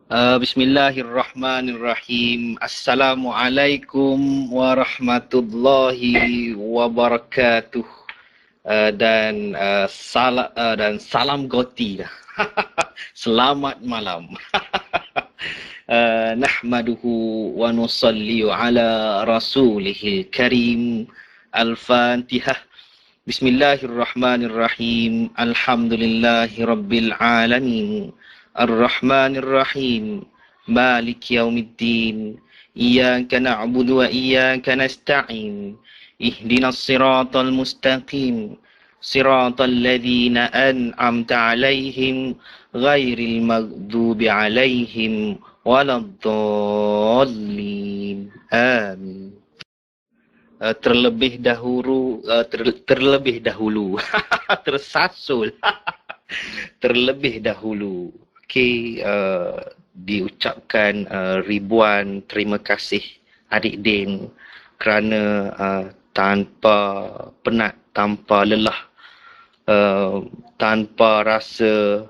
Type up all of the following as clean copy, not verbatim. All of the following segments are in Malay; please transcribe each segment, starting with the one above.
Bismillahirrahmanirrahim. Assalamualaikum warahmatullahi wabarakatuh. Dan salam goti. Selamat malam. Nahmaduhu wa nusalli ala rasulihil karim. Al-Fatihah. Bismillahirrahmanirrahim. Alhamdulillahi rabbil alamin. Ar-Rahmanir-Rahim. Malik yaumiddin. Iyyaka na'budu wa iyyaka nasta'in. Ihdinas siratal mustaqim. Siratal ladzina an'amta 'alaihim ghairil maghdubi 'alaihim waladdallin. Amin. Terlebih dahulu tersasul. Terlebih dahulu. Okey, diucapkan ribuan terima kasih adik Din kerana tanpa penat, tanpa lelah, tanpa rasa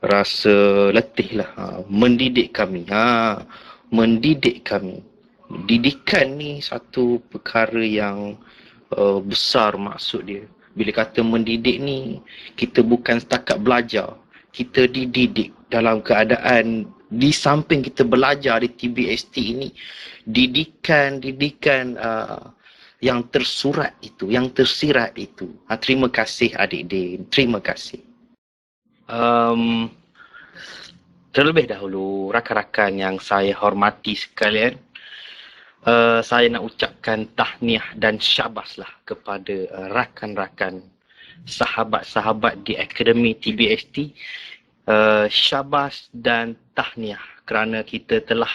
rasa letih lah, mendidik kami. Didikan ni satu perkara yang besar maksud dia. Bila kata mendidik ni, kita bukan setakat belajar, kita dididik dalam keadaan di samping kita belajar di TBST ini, didikan yang tersurat itu, yang tersirat itu. Terima kasih adik Din, terima kasih. Terlebih dahulu, rakan-rakan yang saya hormati sekalian, saya nak ucapkan tahniah dan syabaslah kepada rakan-rakan, sahabat-sahabat di Akademi TBST. Syabas dan tahniah kerana kita telah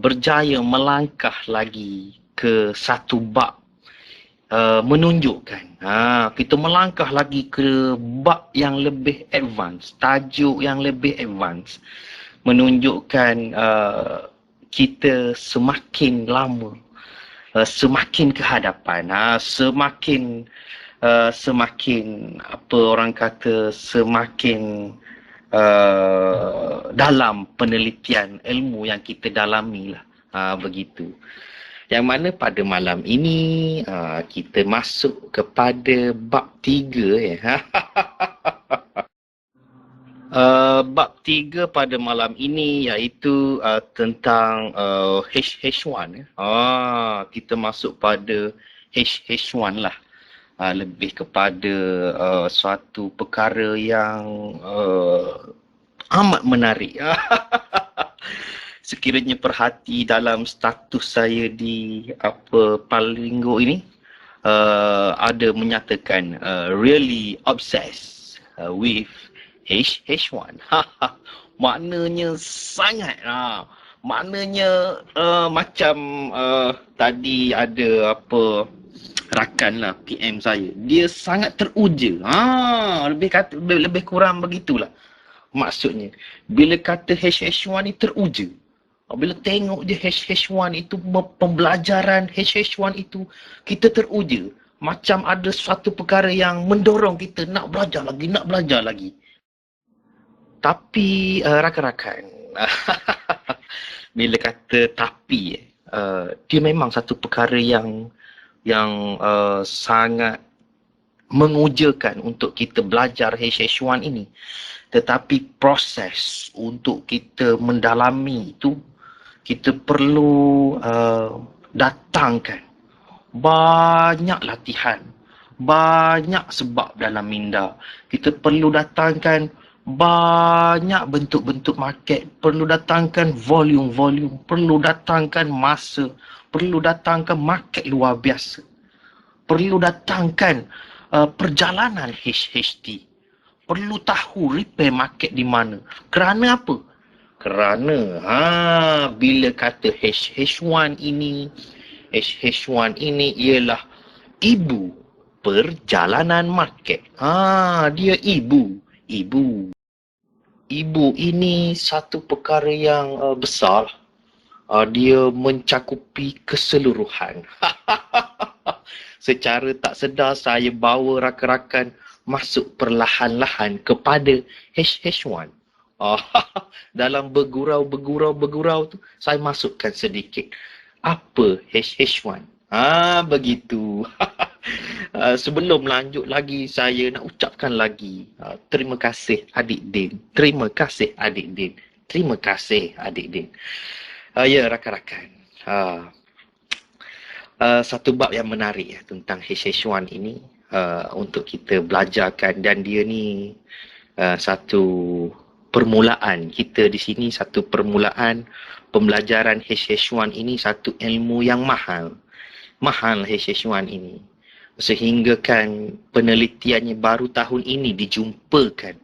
berjaya melangkah lagi ke satu bab, menunjukkan kita melangkah lagi ke bab yang lebih advance, tajuk yang lebih advance, menunjukkan kita semakin lama, semakin ke hadapan, semakin apa orang kata, semakin dalam penelitian ilmu yang kita dalami lah, begitu. Yang mana pada malam ini kita masuk kepada bab 3 ya. Bab 3 pada malam ini iaitu tentang H1. Kita masuk pada H1 lah. Lebih kepada suatu perkara yang amat menarik. Sekiranya perhati dalam status saya di Palinggo ini, ada menyatakan really obsessed with H1. Maknanya sangat maknanya macam tadi ada rakan lah PM saya, dia sangat teruja. Lebih kurang begitulah maksudnya. Bila kata H1 ni teruja, bila tengok je H1 itu, pembelajaran H1 itu, kita teruja. Macam ada suatu perkara yang mendorong kita nak belajar lagi. Tapi rakan-rakan, bila kata tapi, dia memang satu perkara yang sangat mengujakan untuk kita belajar H1 ini. Tetapi proses untuk kita mendalami itu, kita perlu datangkan banyak latihan, banyak sebab dalam minda. Kita perlu datangkan banyak bentuk-bentuk market, perlu datangkan volume, perlu datangkan masa, perlu datangkan market luar biasa, perlu datangkan perjalanan HHT, perlu tahu repair market di mana. Kerana apa? Kerana bila kata H1 ini ialah ibu perjalanan market. Dia ibu. Ibu ini satu perkara yang besar. Dia mencakupi keseluruhan. secara tak sedar saya bawa rakan-rakan masuk perlahan-lahan kepada HH1. Ah, dalam bergurau tu, saya masukkan sedikit. Apa HH1? Begitu. Sebelum lanjut lagi, saya nak ucapkan lagi terima kasih adik Din. Terima kasih adik Din. Terima kasih adik Din. Ya, rakan-rakan. Satu bab yang menarik ya, tentang HH1 ini untuk kita belajarkan, dan dia ni satu permulaan kita di sini, satu permulaan pembelajaran HH1 ini, satu ilmu yang mahal HH1 ini, sehingga kan penelitiannya baru tahun ini dijumpakan.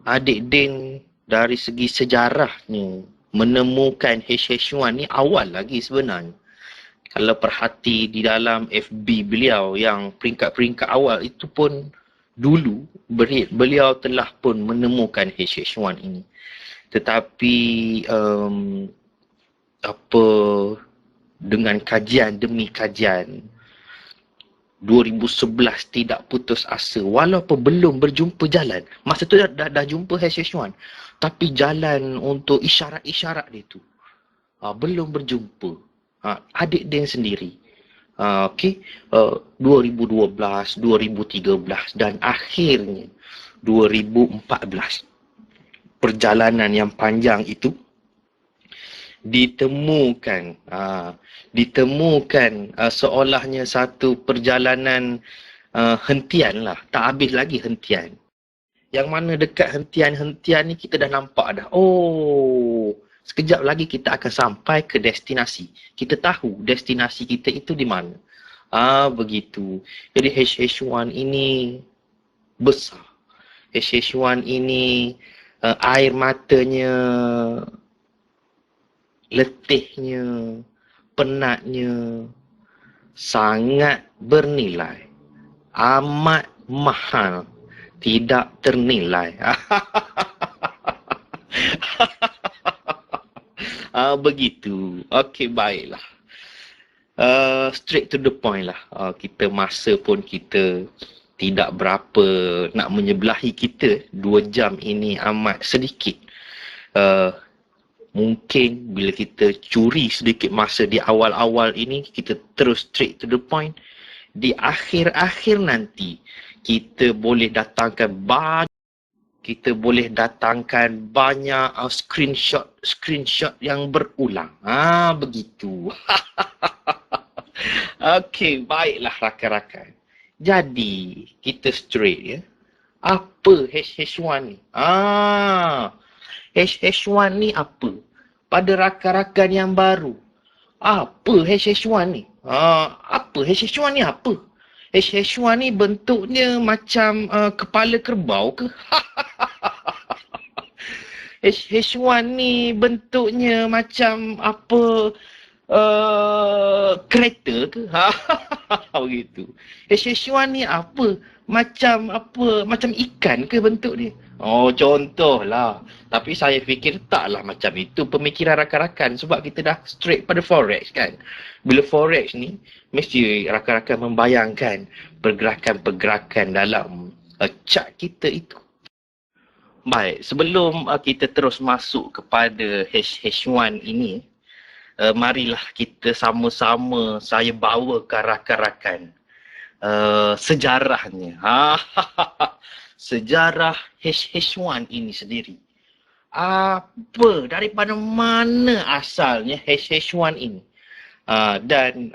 Adik Din dari segi sejarahnya menemukan HH1 ni awal lagi sebenarnya. Kalau perhati di dalam FB beliau yang peringkat-peringkat awal itu pun dulu beliau telah pun menemukan HH1 ini. Tetapi dengan kajian demi kajian, 2011 tidak putus asa walaupun belum berjumpa jalan. Masa tu dah jumpa HH1, tapi jalan untuk isyarat-isyarat dia tu belum berjumpa. Adik Din sendiri. 2012, 2013 dan akhirnya 2014. Perjalanan yang panjang itu ditemukan seolahnya satu perjalanan hentian lah, tak habis lagi hentian. Yang mana dekat hentian-hentian ni kita dah nampak dah, sekejap lagi kita akan sampai ke destinasi. Kita tahu destinasi kita itu di mana. Begitu. Jadi HH1 ini besar. HH1 ini air matanya, letihnya, penatnya sangat bernilai. Amat mahal. Tidak ternilai. Begitu. Okey, baiklah. Straight to the point lah. Kita masa pun kita tidak berapa nak menyebelahi kita. 2 jam ini amat sedikit. Mungkin bila kita curi sedikit masa di awal-awal ini, kita terus straight to the point. Di akhir-akhir nanti, kita boleh datangkan banyak screenshot yang berulang. Begitu. Okey, baiklah rakan-rakan. Jadi, kita straight ya. Apa HH1 ni? HH1 ni apa? Pada rakan-rakan yang baru, apa HH1 ni? Apa HH1 ni apa? HH1 ni bentuknya macam kepala kerbau ke? HH1 ni bentuknya macam apa, kereta ke? Begitu. HH1 ni apa? Macam ikan ke bentuk dia? Contohlah. Tapi saya fikir taklah macam itu pemikiran rakan-rakan, sebab kita dah straight pada forex kan. Bila forex ni, mesti rakan-rakan membayangkan pergerakan-pergerakan dalam chart kita itu. Baik, sebelum kita terus masuk kepada HH1 ini, marilah kita sama-sama saya bawakan rakan-rakan sejarahnya. Sejarah HH1 ini sendiri. Apa, daripada mana asalnya HH1 ini? Dan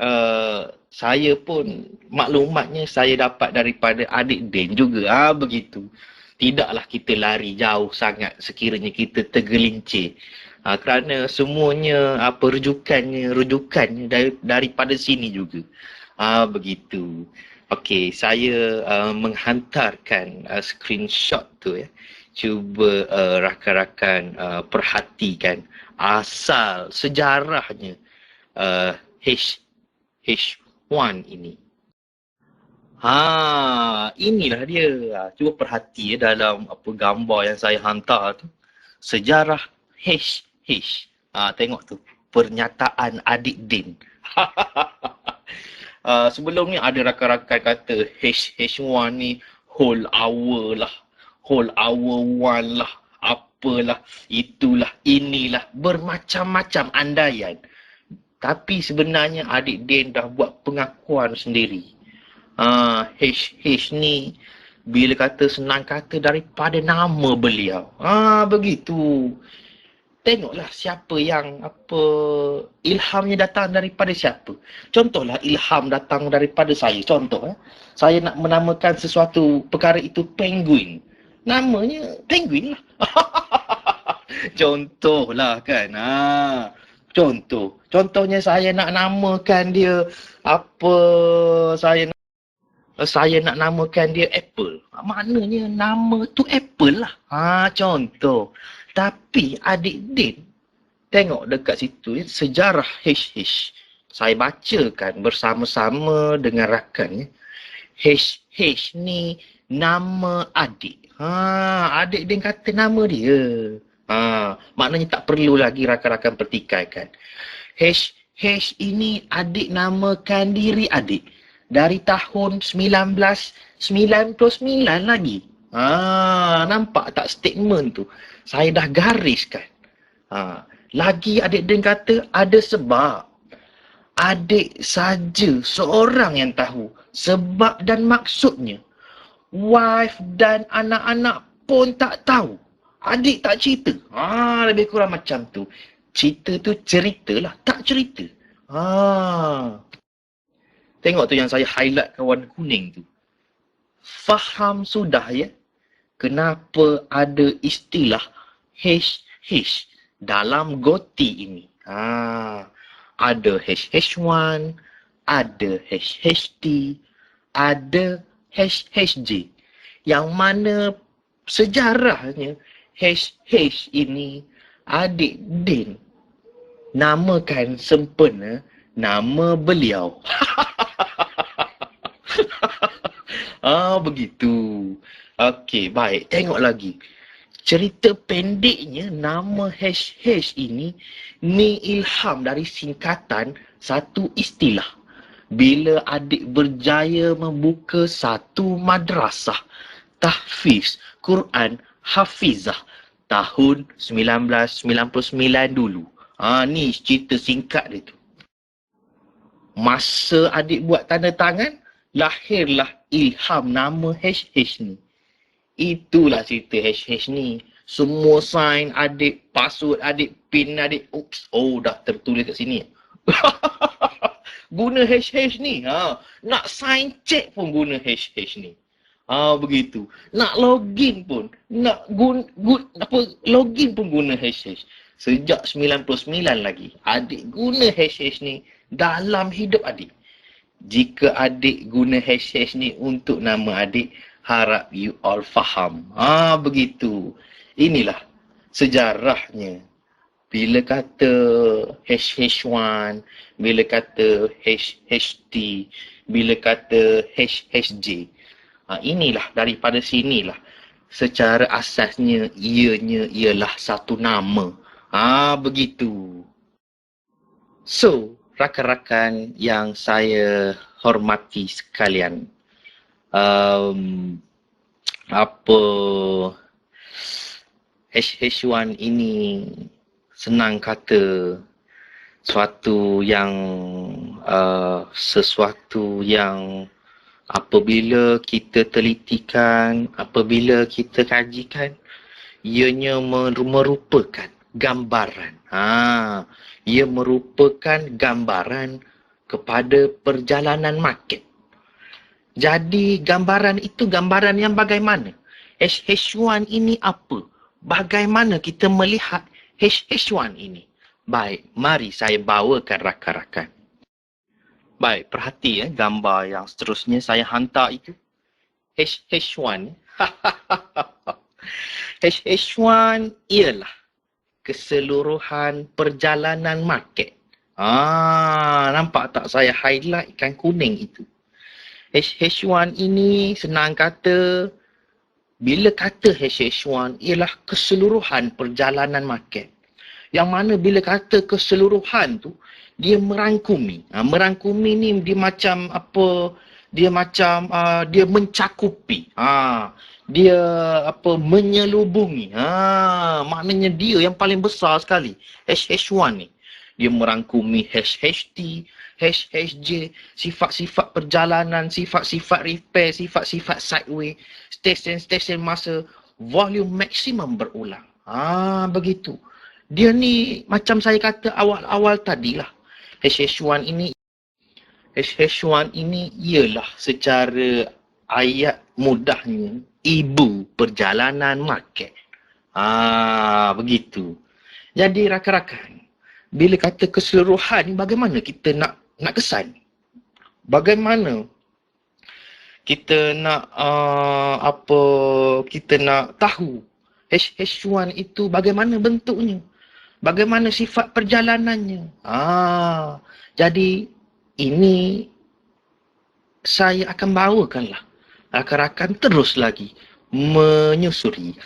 saya pun maklumatnya saya dapat daripada adik Din juga. Begitu. Tidaklah kita lari jauh sangat sekiranya kita tergelincir. Kerana semuanya rujukannya daripada sini juga. Begitu. Okey, saya menghantarkan screenshot tu ya. Cuba rakan-rakan perhatikan asal sejarahnya HH1 ini. Inilah dia. Cuba perhati dalam gambar yang saya hantar tu. Sejarah HH. Tengok tu. Pernyataan adik Din. Sebelum ni ada rakan-rakan kata H1 ni whole hour lah, whole hour one lah, apalah, itulah, inilah, bermacam-macam andaian. Tapi sebenarnya adik Din dah buat pengakuan sendiri. H ni bila kata senang kata daripada nama beliau. Begitu. Tengoklah siapa yang ilhamnya datang daripada siapa. Contohlah ilham datang daripada saya. Contoh, saya nak menamakan sesuatu perkara itu penguin. Namanya penguin lah. Contohlah kan. Contohnya saya nak namakan dia saya nak namakan dia Apple. Maknanya nama tu Apple lah. Contoh. Tapi adik Din, tengok dekat situ sejarah HH. Saya bacakan bersama-sama dengan rakan. HH ni nama adik. Adik Din kata nama dia. Maknanya tak perlu lagi rakan-rakan pertikaikan. HH ini adik namakan diri adik. Dari tahun 1999 lagi. Nampak tak statement tu? Saya dah gariskan. Lagi adik Din kata ada sebab. Adik saja seorang yang tahu sebab dan maksudnya. Wife dan anak-anak pun tak tahu. Adik tak cerita. Lebih kurang macam tu. Cerita tu ceritalah, tak cerita. Tengok tu yang saya highlight kawan kuning tu. Faham sudah ya? Kenapa ada istilah HH dalam goti ini? Ada HH1, ada HHT, ada HHJ. Yang mana sejarahnya HH ini adik Din namakan sempena nama beliau. Begitu. Okey, baik. Tengok lagi. Cerita pendeknya nama HH ini ni ilham dari singkatan satu istilah. Bila adik berjaya membuka satu madrasah tahfiz Quran Hafizah tahun 1999 dulu. Ni cerita singkat dia tu. Masa adik buat tanda tangan, lahirlah ilham nama HH ni. Itulah cerita HH ni. Semua sign adik, password adik, pin adik. Dah tertulis kat sini. Guna HH ni. Nak sign check pun guna HH ni. Begitu. Nak login pun. Login pun guna HH. Sejak 99 lagi. Adik guna HH ni dalam hidup adik. Jika adik guna HH ni untuk nama adik, harap you all faham. Begitu. Inilah sejarahnya. Bila kata HH1, bila kata HHT, bila kata HHJ. Inilah daripada sinilah. Secara asasnya ianya ialah satu nama. Begitu. So, rakan-rakan yang saya hormati sekalian. HH1 ini senang kata sesuatu yang apabila kita telitikan, apabila kita kajikan, ianya merupakan gambaran. Ia merupakan gambaran kepada perjalanan market. Jadi gambaran itu gambaran yang bagaimana? HH1 ini apa? Bagaimana kita melihat HH1 ini? Baik, mari saya bawakan rakan-rakan. Baik, perhati gambar yang seterusnya saya hantar itu. HH1. HH1 ialah keseluruhan perjalanan market. Nampak tak saya highlightkan kuning itu? HH1 ini senang kata, bila kata HH1 ialah keseluruhan perjalanan market. Yang mana bila kata keseluruhan tu, dia merangkumi. Merangkumi ni dia macam apa? Dia macam dia mencakupi. Dia apa? Menyelubungi. Maknanya dia yang paling besar sekali. HH1 ni. Dia merangkumi HHT, HHJ, sifat-sifat perjalanan, sifat-sifat repair, sifat-sifat sideway, stesen-stesen masa, volume maksimum berulang. Begitu. Dia ni macam saya kata awal-awal tadilah. HH1 ini ialah secara ayat mudahnya ibu perjalanan market. Begitu. Jadi rakan-rakan, bila kata keseluruhan ni bagaimana kita nak kesan? Bagaimana kita nak kita nak tahu HH1 itu bagaimana bentuknya? Bagaimana sifat perjalanannya? Jadi ini saya akan bawakanlah rakan-rakan terus lagi menyusuri.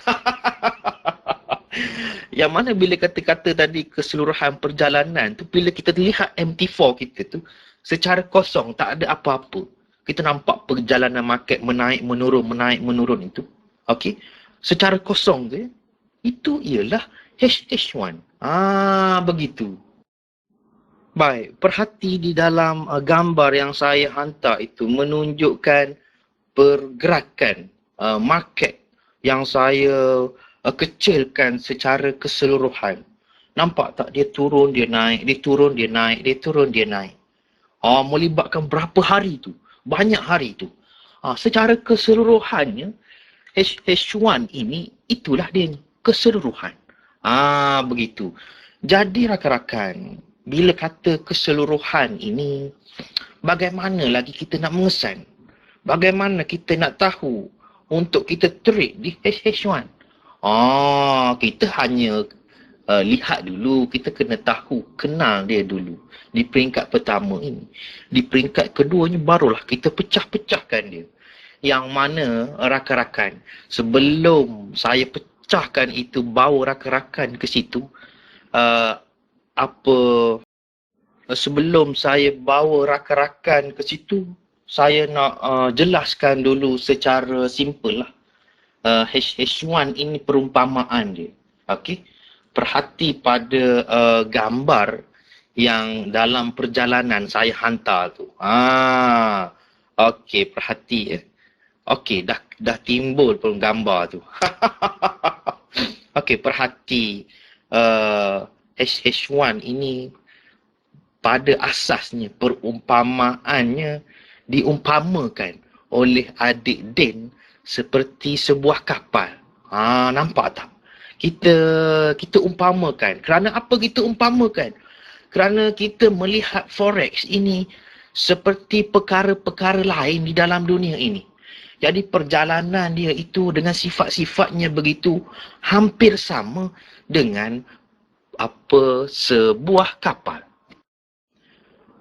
Yang mana bila kata-kata tadi keseluruhan perjalanan tu, bila kita lihat MT4 kita tu secara kosong, tak ada apa-apa. Kita nampak perjalanan market menaik menurun itu. Okey. Secara kosong tu itu ialah HH1. Begitu. Baik, perhati di dalam gambar yang saya hantar itu menunjukkan pergerakan market yang saya kecilkan secara keseluruhan. Nampak tak? Dia turun, dia naik, dia turun, dia naik, dia turun, dia naik. Melibatkan berapa hari tu? Banyak hari tu. Secara keseluruhannya, H1 ini, itulah dia keseluruhan. Begitu. Jadi rakan-rakan, bila kata keseluruhan ini, bagaimana lagi kita nak mengesan? Bagaimana kita nak tahu untuk kita trade di HH1? Kita hanya lihat dulu, kita kena tahu, kenal dia dulu. Di peringkat pertama ini. Di peringkat keduanya barulah kita pecah-pecahkan dia. Yang mana rakan-rakan, sebelum saya pecahkan itu, bawa rakan-rakan ke situ, sebelum saya bawa rakan-rakan ke situ, saya nak jelaskan dulu secara simple lah. HH1 ini perumpamaan dia. Okey. Perhati pada gambar yang dalam perjalanan saya hantar tu. Okey, perhati ya. Okey, dah timbul pun gambar tu. Okey, perhati HH1 ini pada asasnya perumpamaannya diumpamakan oleh adik Din seperti sebuah kapal. Nampak tak? Kita umpamakan. Kerana apa kita umpamakan? Kerana kita melihat forex ini seperti perkara-perkara lain di dalam dunia ini. Jadi perjalanan dia itu dengan sifat-sifatnya begitu hampir sama dengan sebuah kapal.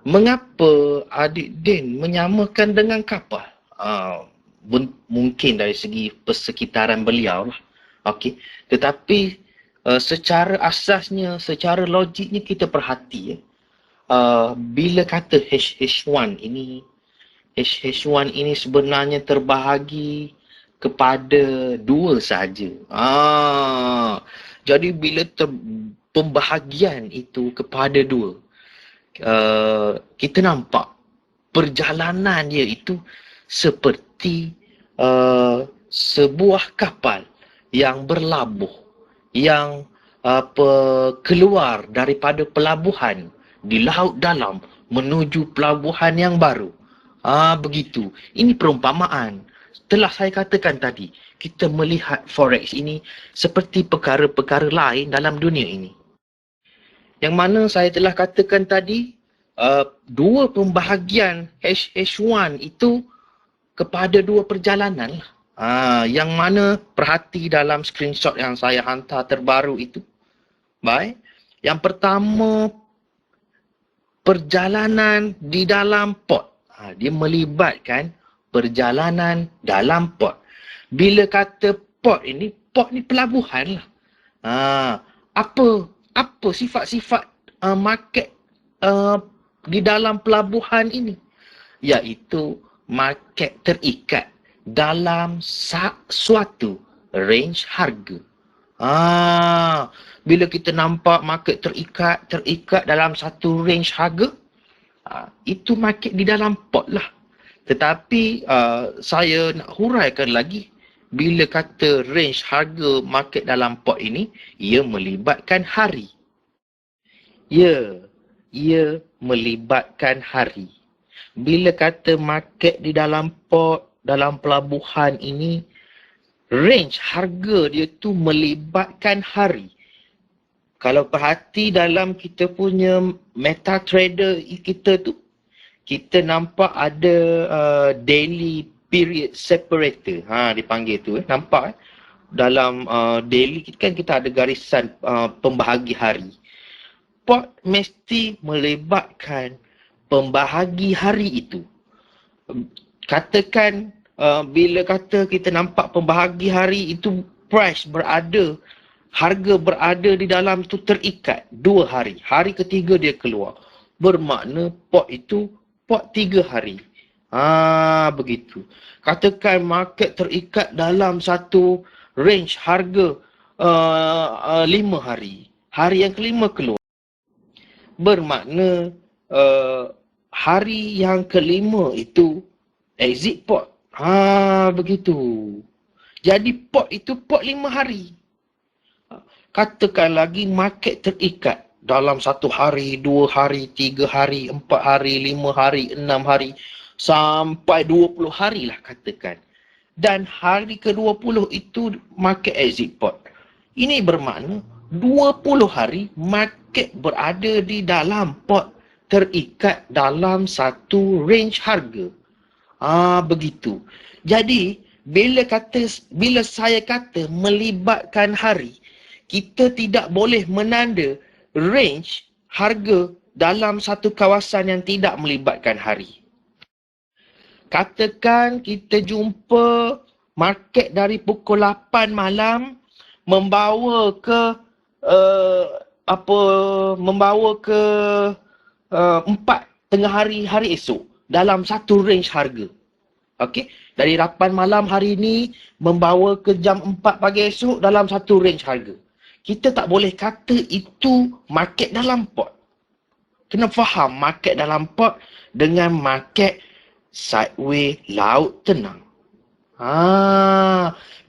Mengapa adik Din menyamakan dengan kapal? Mungkin dari segi persekitaran beliau lah. Okey. Tetapi secara asasnya, secara logiknya kita perhati bila kata HH1 ini, HH1 ini sebenarnya terbahagi kepada dua sahaja. Jadi bila pembahagian itu kepada dua, kita nampak perjalanan dia itu seperti sebuah kapal yang berlabuh, yang keluar daripada pelabuhan di laut dalam menuju pelabuhan yang baru. Begitu. Ini perumpamaan. Telah saya katakan tadi, kita melihat forex ini seperti perkara-perkara lain dalam dunia ini. Yang mana saya telah katakan tadi, dua pembahagian HH1 itu kepada dua perjalanan lah. Yang mana perhati dalam screenshot yang saya hantar terbaru itu. Baik. Yang pertama, perjalanan di dalam port. Dia melibatkan perjalanan dalam port. Bila kata port ni pelabuhan lah. Apa sifat-sifat market uh, di dalam pelabuhan ini, iaitu market terikat dalam suatu range harga. Bila kita nampak market terikat dalam satu range harga, itu market di dalam pot lah. Tetapi saya nak huraikan lagi, bila kata range harga market dalam pot ini, ia melibatkan hari. Ia melibatkan hari. Bila kata market di dalam pot, dalam pelabuhan ini, range harga dia tu melibatkan hari. Kalau perhati dalam kita punya MetaTrader kita tu, kita nampak ada daily period separator. Dipanggil tu. Nampak dalam daily kan kita ada garisan pembahagi hari. Pot mesti melibatkan pembahagi hari itu. Katakan bila kata kita nampak pembahagi hari itu harga berada di dalam tu terikat 2 hari. Hari ketiga dia keluar. Bermakna pot itu pot 3 hari. Begitu. Katakan market terikat dalam satu range harga 5 hari. Hari yang kelima keluar. Bermakna hari yang kelima itu exit pot. Begitu. Jadi pot itu pot 5 hari. Katakan lagi market terikat dalam 1 hari, 2 hari, 3 hari, 4 hari, 5 hari, 6 hari, sampai 20 hari lah katakan. Dan hari ke-20 itu market exit pot. Ini bermakna 20 hari market berada di dalam pot terikat dalam satu range harga. Begitu. Jadi, bila saya kata melibatkan hari, kita tidak boleh menanda range harga dalam satu kawasan yang tidak melibatkan hari. Katakan kita jumpa market dari pukul 8 malam membawa ke 4 tengah hari esok dalam satu range harga. Okey, dari 8 malam hari ini membawa ke jam 4 pagi esok dalam satu range harga. Kita tak boleh kata itu market dalam pot. Kena faham market dalam pot dengan market sideways laut tenang.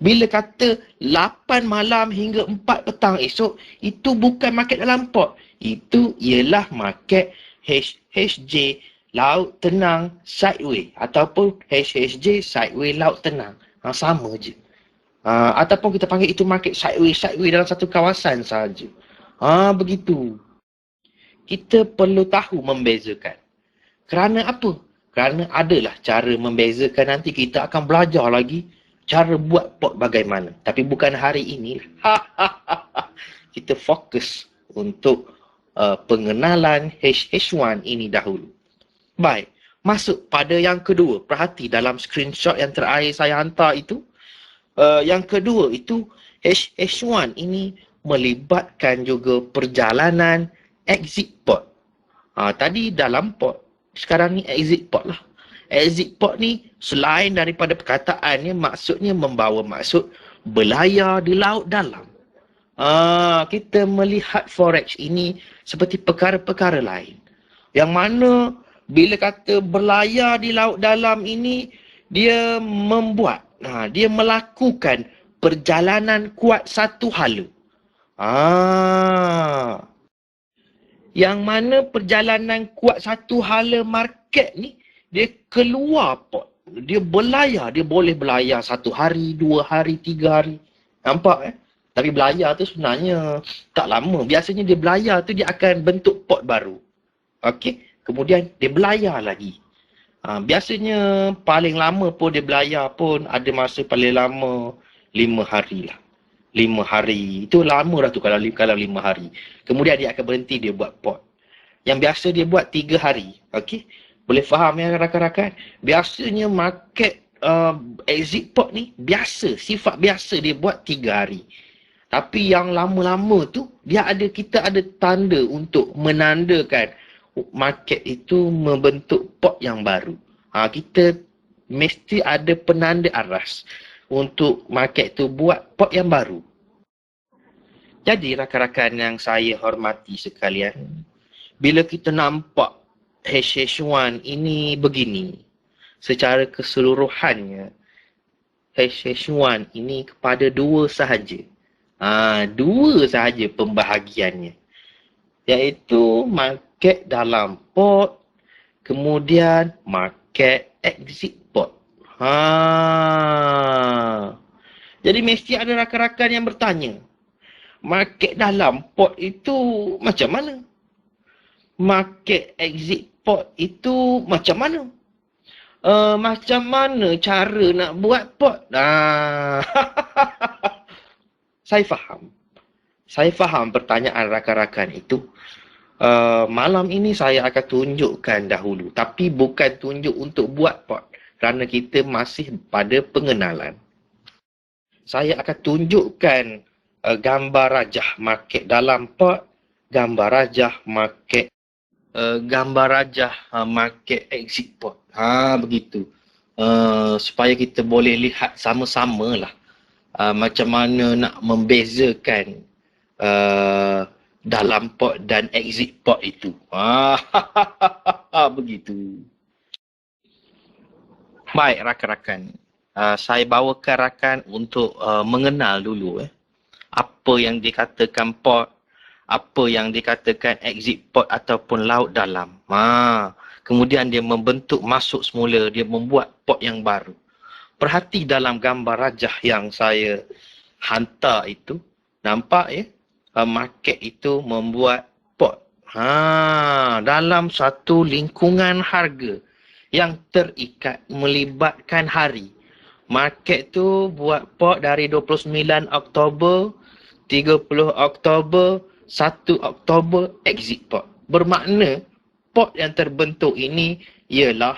Bila kata 8 malam hingga 4 petang esok, itu bukan market dalam pot. Itu ialah market HHJ laut tenang sideways ataupun HHJ sideways laut tenang. Sama je. Ataupun kita panggil itu market sideways dalam satu kawasan sahaja. Begitu. Kita perlu tahu membezakan. Kerana apa? Kerana adalah cara membezakan, nanti kita akan belajar lagi cara buat pot bagaimana. Tapi bukan hari ini. Kita fokus untuk pengenalan HH1 ini dahulu. Baik, masuk pada yang kedua. Perhati dalam screenshot yang terakhir saya hantar itu. Yang kedua itu HH1 ini melibatkan juga perjalanan exit pot. Tadi dalam pot. Sekarang ni exit pot lah. Exit pot ni selain daripada perkataannya, maksudnya membawa maksud berlayar di laut dalam. Kita melihat forex ini seperti perkara-perkara lain. Yang mana bila kata berlayar di laut dalam ini, dia dia melakukan perjalanan kuat satu hala. Yang mana perjalanan kuat satu hala market ni, dia keluar pot. Dia berlayar. Dia boleh berlayar 1 hari, 2 hari, 3 hari. Nampak Tapi berlayar tu sebenarnya tak lama. Biasanya dia berlayar tu dia akan bentuk pot baru. Okey. Kemudian dia berlayar lagi. Biasanya paling lama pun dia berlayar pun ada masa paling lama 5 hari lah. 5 hari. Itu lama dah tu kalau 5 hari. Kemudian dia akan berhenti dia buat pot. Yang biasa dia buat 3 hari. Okey. Boleh faham ya rakan-rakan? Biasanya market exit pot ni sifat biasa dia buat 3 hari. Tapi yang lama-lama tu kita ada tanda untuk menandakan market itu membentuk pot yang baru. Kita mesti ada penanda aras untuk market tu buat pot yang baru. Jadi rakan-rakan yang saya hormati sekalian, bila kita nampak HH1 ini begini, secara keseluruhannya, HH1 ini kepada dua sahaja. Dua sahaja pembahagiannya. Iaitu market dalam pot, kemudian market exit pot. Jadi mesti ada rakan-rakan yang bertanya, market dalam pot itu macam mana? Market exit pot itu macam mana? Macam mana cara nak buat pot? Saya faham pertanyaan rakan-rakan itu. Malam ini saya akan tunjukkan dahulu. Tapi bukan tunjuk untuk buat pot. Kerana kita masih pada pengenalan. Saya akan tunjukkan gambar rajah market dalam pot. Gambar rajah market market exit pot. Begitu. Supaya kita boleh lihat sama-sama lah. Macam mana nak membezakan dalam pot dan exit pot itu. Begitu. Baik rakan-rakan. Saya bawakan rakan untuk mengenal dulu. Apa yang dikatakan pot, apa yang dikatakan exit pot ataupun laut dalam. Kemudian dia membentuk masuk semula, dia membuat pot yang baru. Perhati dalam gambar rajah yang saya hantar itu, nampak ya? Market itu membuat pot. Dalam satu lingkungan harga yang terikat melibatkan hari. Market tu buat pot dari 29 Oktober, 30 Oktober, 1 Oktober, exit pot. Bermakna pot yang terbentuk ini ialah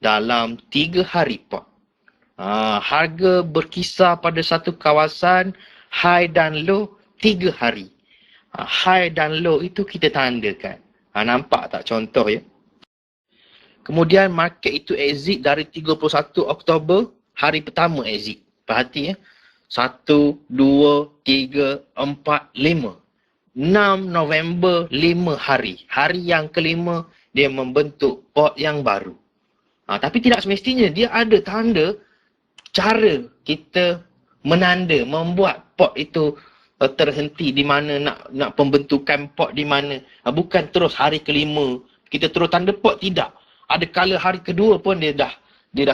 dalam 3 hari pot. Harga berkisar pada satu kawasan, high dan low 3 hari. High dan low itu kita tandakan. Nampak tak contoh ya? Kemudian market itu exit dari 31 Oktober, hari pertama exit. Perhati ya. 1, 2, 3, 4, 5. 6 November, 5 hari. Hari yang kelima, dia membentuk pot yang baru. Tapi tidak semestinya dia ada tanda cara kita menanda, membuat pot itu terhenti di mana, nak pembentukan pot di mana. Bukan terus hari kelima, kita terus tanda pot, tidak. Ada kala hari kedua pun dia dah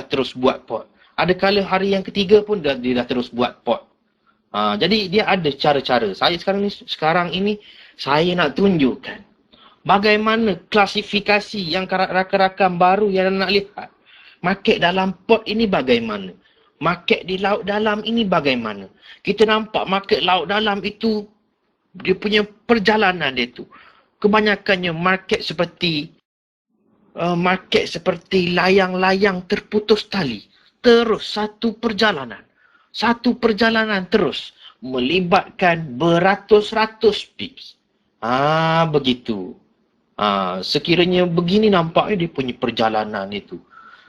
terus buat pot. Ada kala hari yang ketiga pun dia dah terus buat pot. Jadi dia ada cara-cara. Saya sekarang ini saya nak tunjukkan bagaimana klasifikasi yang rakan-rakan baru yang nak lihat. Market dalam pot ini bagaimana? Market di laut dalam ini bagaimana? Kita nampak market laut dalam itu, dia punya perjalanan dia tu. Kebanyakannya market seperti layang-layang terputus tali. Terus satu perjalanan terus melibatkan beratus-ratus pips. Begitu. Sekiranya begini nampaknya dia punya perjalanan itu.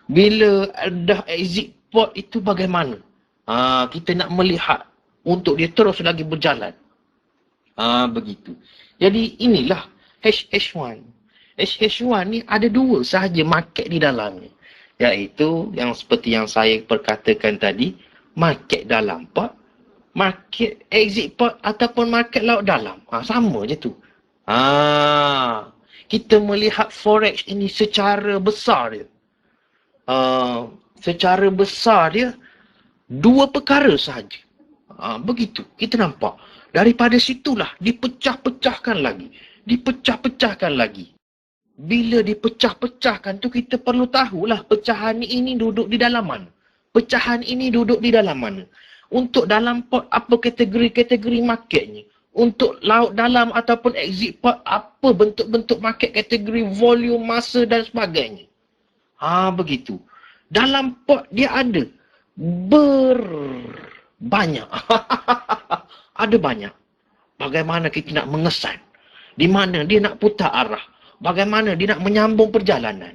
Bila dah exit pot itu bagaimana? Kita nak melihat untuk dia terus lagi berjalan. Begitu. Jadi inilah HH1. HH1 ni ada dua sahaja market di dalamnya. Iaitu yang seperti yang saya perkatakan tadi, market dalam pot, market exit pot ataupun market laut dalam. Sama je tu. Kita melihat forex ini secara besar dia. Secara besar dia dua perkara sahaja. Begitu. Kita nampak. Daripada situlah dipecah-pecahkan lagi. Bila dipecah-pecahkan tu kita perlu tahulah pecahan ini duduk di dalam mana. Untuk dalam pot apa kategori-kategori marketnya. Untuk laut dalam ataupun exit pot apa bentuk-bentuk market kategori volume, masa dan sebagainya. Begitu. Dalam pot dia ada banyak. Ada banyak. Bagaimana kita nak mengesan? Di mana dia nak putar arah? bagaimana dia nak menyambung perjalanan.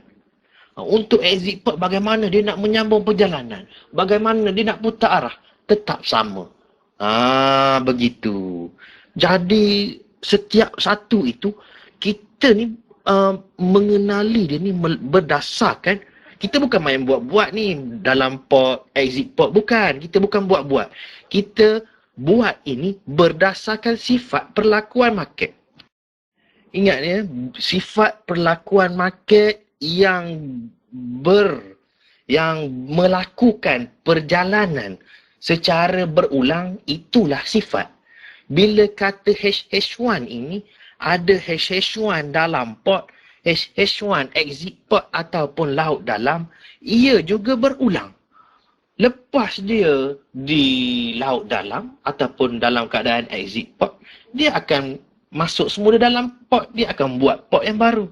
Untuk exit port, bagaimana dia nak menyambung perjalanan. Bagaimana dia nak putar arah. Tetap sama. Begitu. Jadi, setiap satu itu, kita ni mengenali dia ni berdasarkan, kita bukan main buat-buat ni dalam port, exit port. Bukan. Kita bukan buat-buat. Kita buat ini berdasarkan sifat perlakuan market. Ingat ya, sifat perlakuan market yang melakukan perjalanan secara berulang, itulah sifat. Bila kata HH1 ini, ada HH1 dalam port, HH1 exit port ataupun laut dalam, ia juga berulang. Lepas dia di laut dalam ataupun dalam keadaan exit port, dia akan masuk semula dalam port, dia akan buat port yang baru.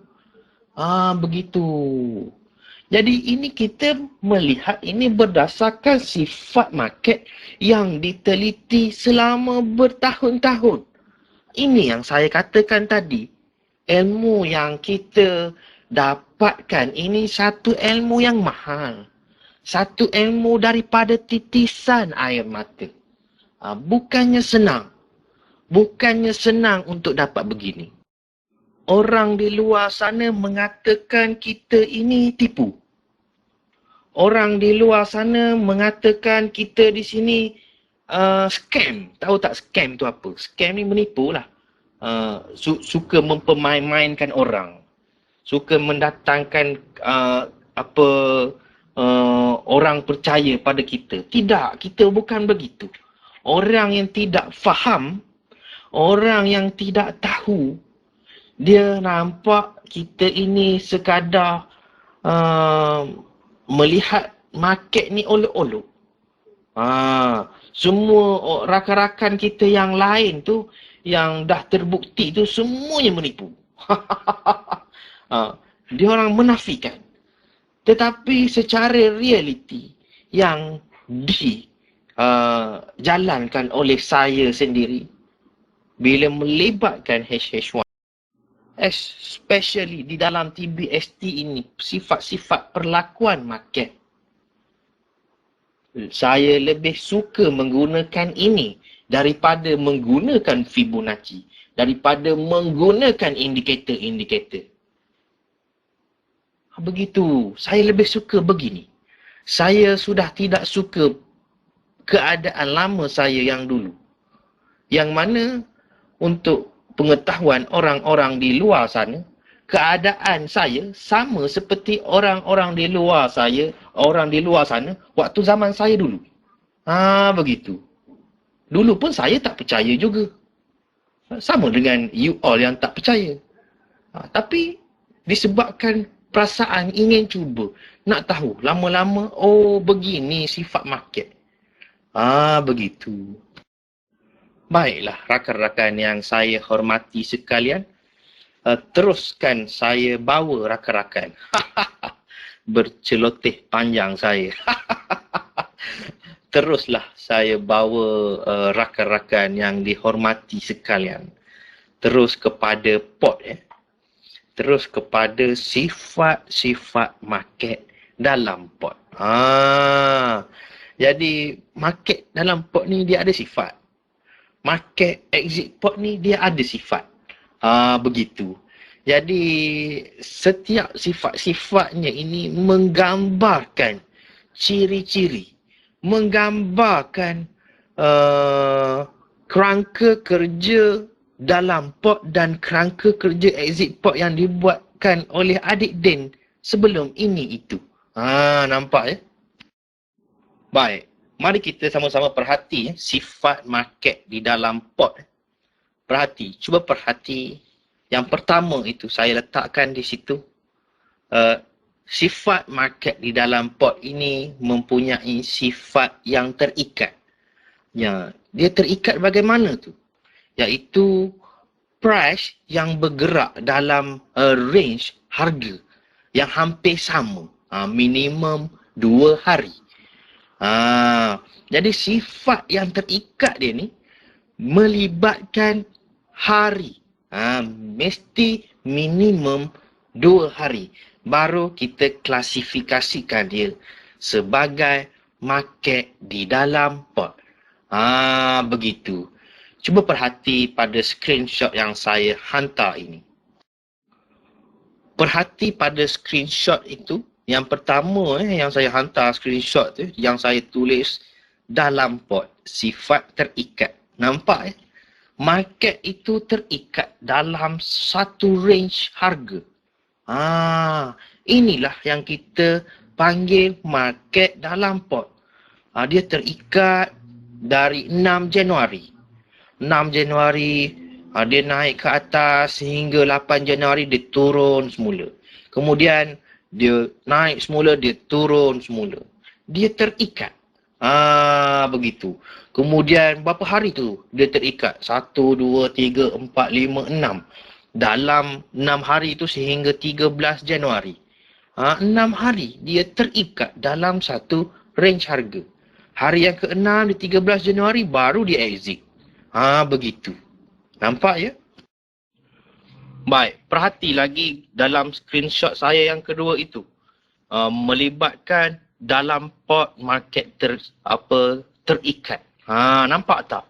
Begitu. Jadi ini kita melihat ini berdasarkan sifat market yang diteliti selama bertahun-tahun. Ini yang saya katakan tadi. Ilmu yang kita dapatkan ini satu ilmu yang mahal. Satu ilmu daripada titisan air mata. Bukannya senang. Bukannya senang untuk dapat begini. Orang di luar sana mengatakan kita ini tipu. Orang di luar sana mengatakan kita di sini scam. Tahu tak scam tu apa? Scam ni menipu lah. Suka mempermain-mainkan orang. Suka mendatangkan orang percaya pada kita. Tidak, kita bukan begitu. Orang yang tidak faham, orang yang tidak tahu, dia nampak kita ini sekadar melihat market ni olok-olok. Semua rakan-rakan kita yang lain tu, yang dah terbukti tu, semuanya menipu. Dia orang menafikan. Tetapi secara realiti yang dijalankan oleh saya sendiri, bila melibatkan HH1, especially di dalam TBST ini, sifat-sifat perlakuan market, saya lebih suka menggunakan ini daripada menggunakan Fibonacci, daripada menggunakan indikator-indikator. Begitu, saya lebih suka begini. Saya sudah tidak suka keadaan lama saya yang dulu, yang mana untuk pengetahuan orang-orang di luar sana, keadaan saya sama seperti orang-orang di luar sana waktu zaman saya dulu. Begitu. Dulu pun saya tak percaya juga. Sama dengan you all yang tak percaya. Tapi disebabkan perasaan ingin cuba, nak tahu lama-lama, begini sifat market. Begitu. Baiklah rakan-rakan yang saya hormati sekalian, teruskan saya bawa rakan-rakan. Berceloteh panjang saya. Teruslah saya bawa rakan-rakan yang dihormati sekalian. Terus kepada port. Terus kepada sifat-sifat market dalam port. Jadi market dalam port ni dia ada sifat. Market exit port ni dia ada sifat. Begitu. Jadi setiap sifat-sifatnya ini menggambarkan ciri-ciri, menggambarkan kerangka kerja dalam port dan kerangka kerja exit port yang dibuatkan oleh adik Din sebelum ini itu. Nampak ya? Baik. Mari kita sama-sama perhati sifat market di dalam port. Perhati, cuba perhati. Yang pertama itu saya letakkan di situ. Sifat market di dalam port ini mempunyai sifat yang terikat. Dia terikat bagaimana tu? Iaitu price yang bergerak dalam range harga yang hampir sama. Minimum 2 hari. Jadi sifat yang terikat dia ni melibatkan hari. Mesti minimum 2 hari. Baru kita klasifikasikan dia sebagai market di dalam pot. Begitu. Cuba perhati pada screenshot yang saya hantar ini. Perhati pada screenshot itu. Yang pertama yang saya hantar screenshot tu, yang saya tulis dalam pot, sifat terikat. Nampak market itu terikat dalam satu range harga. Inilah yang kita panggil market dalam pot. Dia terikat dari 6 Januari. 6 Januari dia naik ke atas sehingga 8 Januari dia turun semula. Kemudian dia naik semula, dia turun semula. Dia terikat. Begitu. Kemudian berapa hari tu dia terikat? 1, 2, 3, 4, 5, 6. Dalam 6 hari itu sehingga 13 Januari. 6 hari dia terikat dalam satu range harga. Hari yang ke-6 di 13 Januari baru dia exit. Begitu. Nampak ya? Baik, perhati lagi dalam screenshot saya yang kedua itu. Melibatkan dalam pot market terikat. Nampak tak?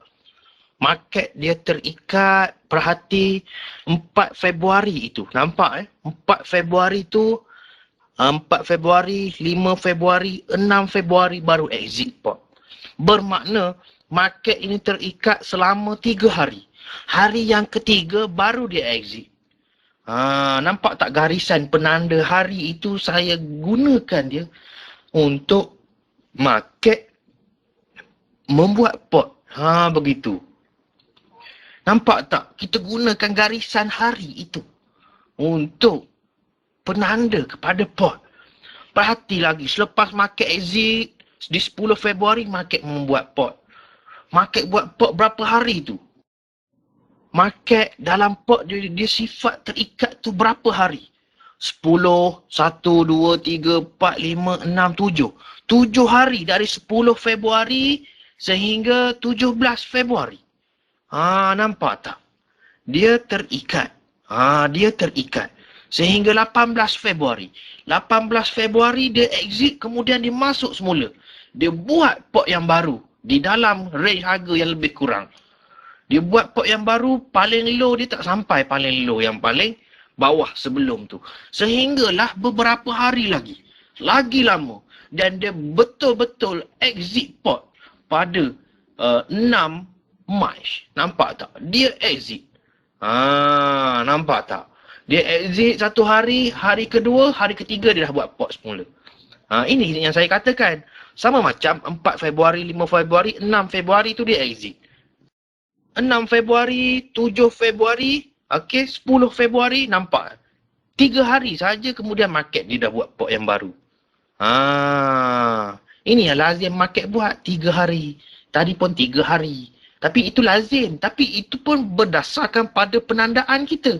Market dia terikat, perhati 4 Februari itu. Nampak 4 Februari itu, 4 Februari, 5 Februari, 6 Februari baru exit pot. Bermakna market ini terikat selama 3 hari. Hari yang ketiga baru dia exit. Nampak tak garisan penanda hari itu saya gunakan dia untuk market membuat pot. Begitu. Nampak tak? Kita gunakan garisan hari itu untuk penanda kepada pot. Perhati lagi, selepas market exit di 10 Februari, market membuat pot. Market buat pot berapa hari tu? Market dalam pot dia sifat terikat tu berapa hari? 10, 1, 2, 3, 4, 5, 6, 7. 7 hari dari 10 Februari sehingga 17 Februari. Nampak tak? Dia terikat. Dia terikat. Sehingga 18 Februari. 18 Februari dia exit, kemudian dia masuk semula. Dia buat pot yang baru di dalam range harga yang lebih kurang. Dia buat pot yang baru, paling low dia tak sampai paling low, yang paling bawah sebelum tu. Sehinggalah beberapa hari lagi. Lagi lama. Dan dia betul-betul exit pot pada 6 Mac. Nampak tak? Dia exit. Nampak tak? Dia exit satu hari, hari kedua, hari ketiga dia dah buat pot semula. Ini yang saya katakan. Sama macam 4 Februari, 5 Februari, 6 Februari tu dia exit. 6 Februari, 7 Februari, 10 Februari, nampak? 3 hari saja kemudian market dia dah buat pot yang baru. Ini yang lazim market buat 3 hari. Tadi pun 3 hari. Tapi itu lazim. Tapi itu pun berdasarkan pada penandaan kita.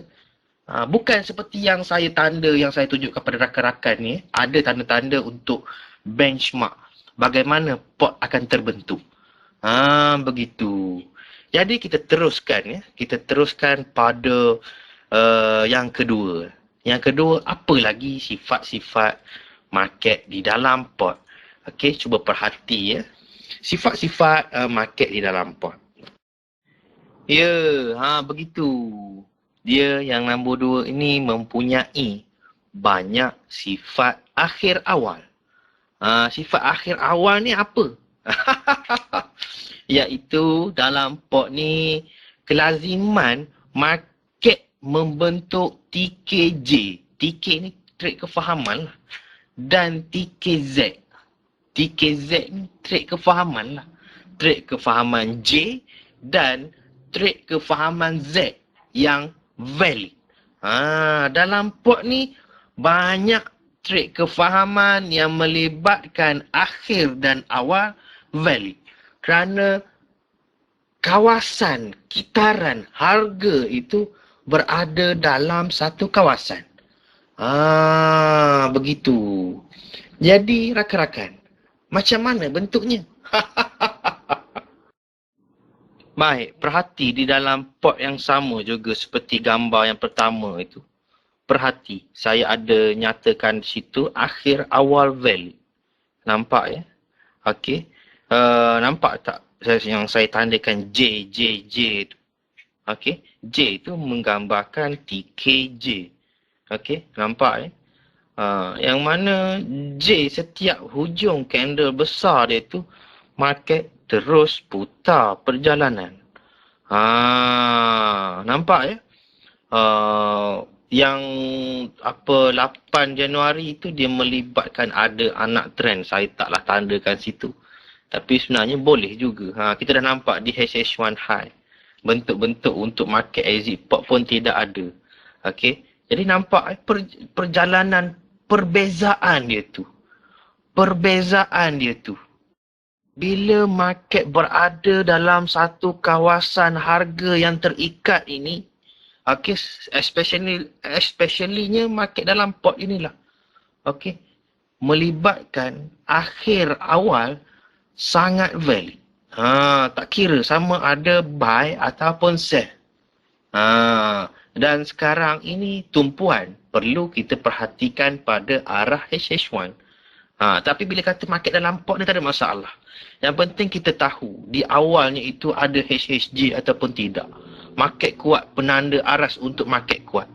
Bukan seperti yang saya tanda, yang saya tunjuk kepada rakan-rakan ni. Ada tanda-tanda untuk benchmark. Bagaimana pot akan terbentuk. Begitu. Jadi kita teruskan. Kita teruskan pada yang kedua. Yang kedua, apa lagi sifat-sifat market di dalam pot. Cuba perhati sifat-sifat market di dalam pot. Begitu. Dia yang nombor 2 ini mempunyai banyak sifat akhir awal. Sifat akhir awal ni apa? Iaitu dalam pot ni kelaziman market membentuk TKJ. TK ni trade kefahaman lah. Dan TKZ. TKZ ni trade kefahaman lah. Trade kefahaman J dan trade kefahaman Z yang valid. Dalam pot ni banyak trade kefahaman yang melibatkan akhir dan awal valid. Kerana kawasan kitaran harga itu berada dalam satu kawasan. Begitu. Jadi rakan-rakan, macam mana bentuknya? Baik, perhati di dalam pot yang sama juga seperti gambar yang pertama itu. perhati, saya ada nyatakan di situ akhir awal valid. Nampak ya? Okey. Nampak tak yang saya tandakan J, J, J tu? Okey. J itu menggambarkan TKJ. Okey, nampak ya? Yang mana J setiap hujung candle besar dia tu market terus putar perjalanan. Nampak ya? Yang 8 Januari itu dia melibatkan ada anak trend. Saya taklah tandakan situ. Tapi sebenarnya boleh juga. Kita dah nampak di HH1 high. Bentuk-bentuk untuk market exit port pun tidak ada. Okey. Jadi nampak perjalanan perbezaan dia tu. Perbezaan dia tu. Bila market berada dalam satu kawasan harga yang terikat ini, okey, especially-nya market dalam port inilah. Okey. Melibatkan akhir awal sangat valid. Tak kira sama ada buy ataupun sell. Dan sekarang ini tumpuan perlu kita perhatikan pada arah HH1. Tapi bila kata market dalam port ni tak ada masalah. Yang penting kita tahu di awalnya itu ada HHG ataupun tidak. Market kuat, penanda aras untuk market kuat.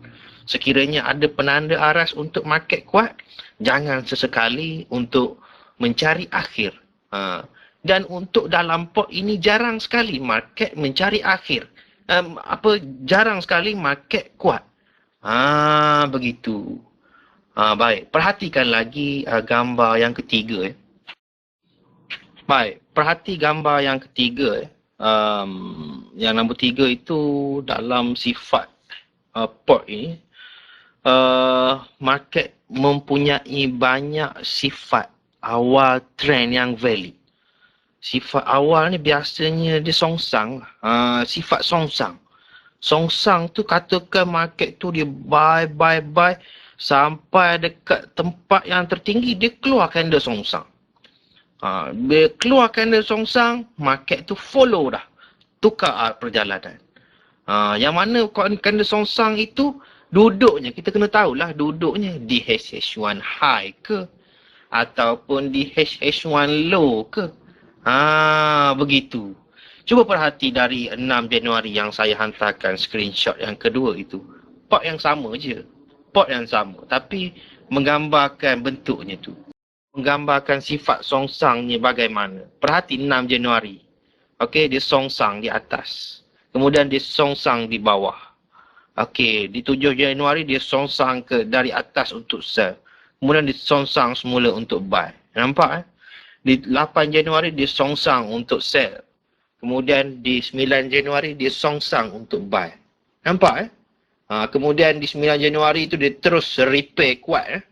Sekiranya ada penanda aras untuk market kuat, jangan sesekali untuk mencari akhir. Dan untuk dalam port ini jarang sekali market mencari akhir. Jarang sekali market kuat. Begitu. Baik, perhatikan lagi gambar yang ketiga. Baik, perhati gambar yang ketiga. Yang nombor 3 itu dalam sifat port ini. Market mempunyai banyak sifat awal trend yang valid. Sifat awal ni biasanya dia songsang. Sifat songsang. Songsang tu katakan market tu dia buy sampai dekat tempat yang tertinggi dia keluar candle songsang. Bila keluar candle songsang, market tu follow dah. Tukar perjalanan. Yang mana candle songsang itu duduknya, kita kena tahulah duduknya di HH1 high ke ataupun di HH1 low ke. Begitu. Cuba perhati dari 6 Januari yang saya hantarkan screenshot yang kedua itu. Port yang sama je. Port yang sama. Tapi menggambarkan bentuknya tu. Menggambarkan sifat songsangnya bagaimana. Perhati 6 Januari. Okey, dia songsang di atas. Kemudian dia songsang di bawah. Okey, di 7 Januari dia songsang dari atas untuk sell. Kemudian dia songsang semula untuk buy. Nampak Di 8 Januari dia songsang untuk sell. Kemudian di 9 Januari dia songsang untuk buy. Nampak kemudian di 9 Januari itu dia terus repair kuat.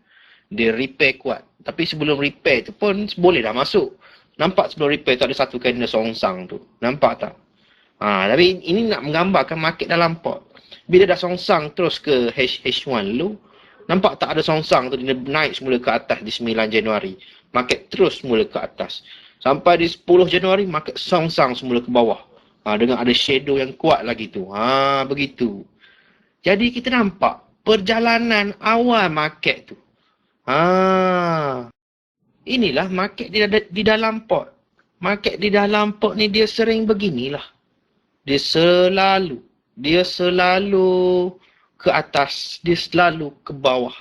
Dia repair kuat. Tapi sebelum repair tu pun boleh dah masuk. Nampak sebelum repair tu ada satu candle songsang tu. Nampak tak? Tapi ini nak menggambarkan market dalam port. Bila dah songsang terus ke HH1 low, nampak tak ada songsang tu dia naik semula ke atas di 9 Januari. Market terus semula ke atas. Sampai di 10 Januari market songsang semula ke bawah. Dengan ada shadow yang kuat lagi tu. Begitu. Jadi kita nampak perjalanan awal market tu. Inilah market di dalam port. Market di dalam port ni dia sering beginilah. Dia selalu ke atas, dia selalu ke bawah.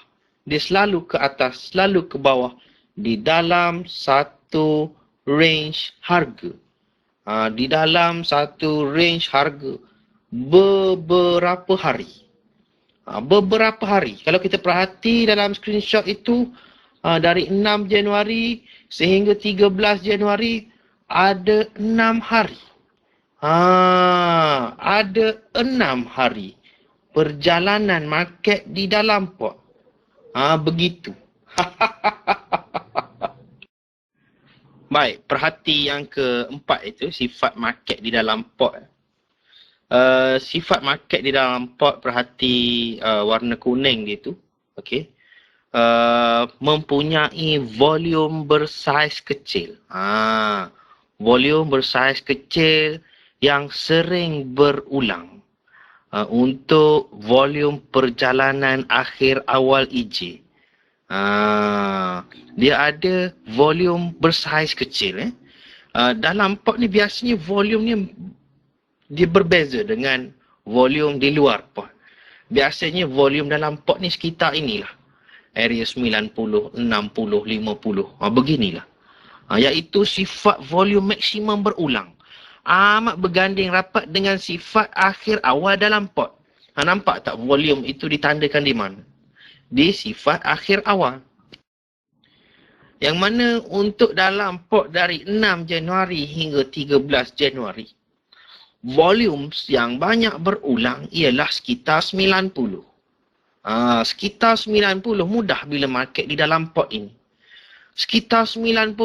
Dia selalu ke atas, selalu ke bawah. Di dalam satu range harga. Di dalam satu range harga beberapa hari. Beberapa hari. Kalau kita perhati dalam screenshot itu, dari 6 Januari sehingga 13 Januari ada 6 hari. Ada 6 hari perjalanan market di dalam port. Begitu. Baik, perhati yang keempat itu sifat market di dalam port. Sifat market di dalam port, perhati warna kuning dia tu. Okey. Mempunyai volume bersaiz kecil. Volume bersaiz kecil yang sering berulang. untuk volume perjalanan akhir awal EJ. Dia ada volume bersaiz kecil. Dalam pot ni biasanya volume ni dia berbeza dengan volume di luar pot. Biasanya volume dalam pot ni sekitar inilah. Area 90, 60, 50. Beginilah. Iaitu sifat volume maksimum berulang. Amat berganding rapat dengan sifat akhir awal dalam pot. Nampak tak volume itu ditandakan di mana? Di sifat akhir awal. Yang mana untuk dalam pot dari 6 Januari hingga 13 Januari, volume yang banyak berulang ialah sekitar 90. Sekitar 90 mudah bila market di dalam pot ini. Sekitar 90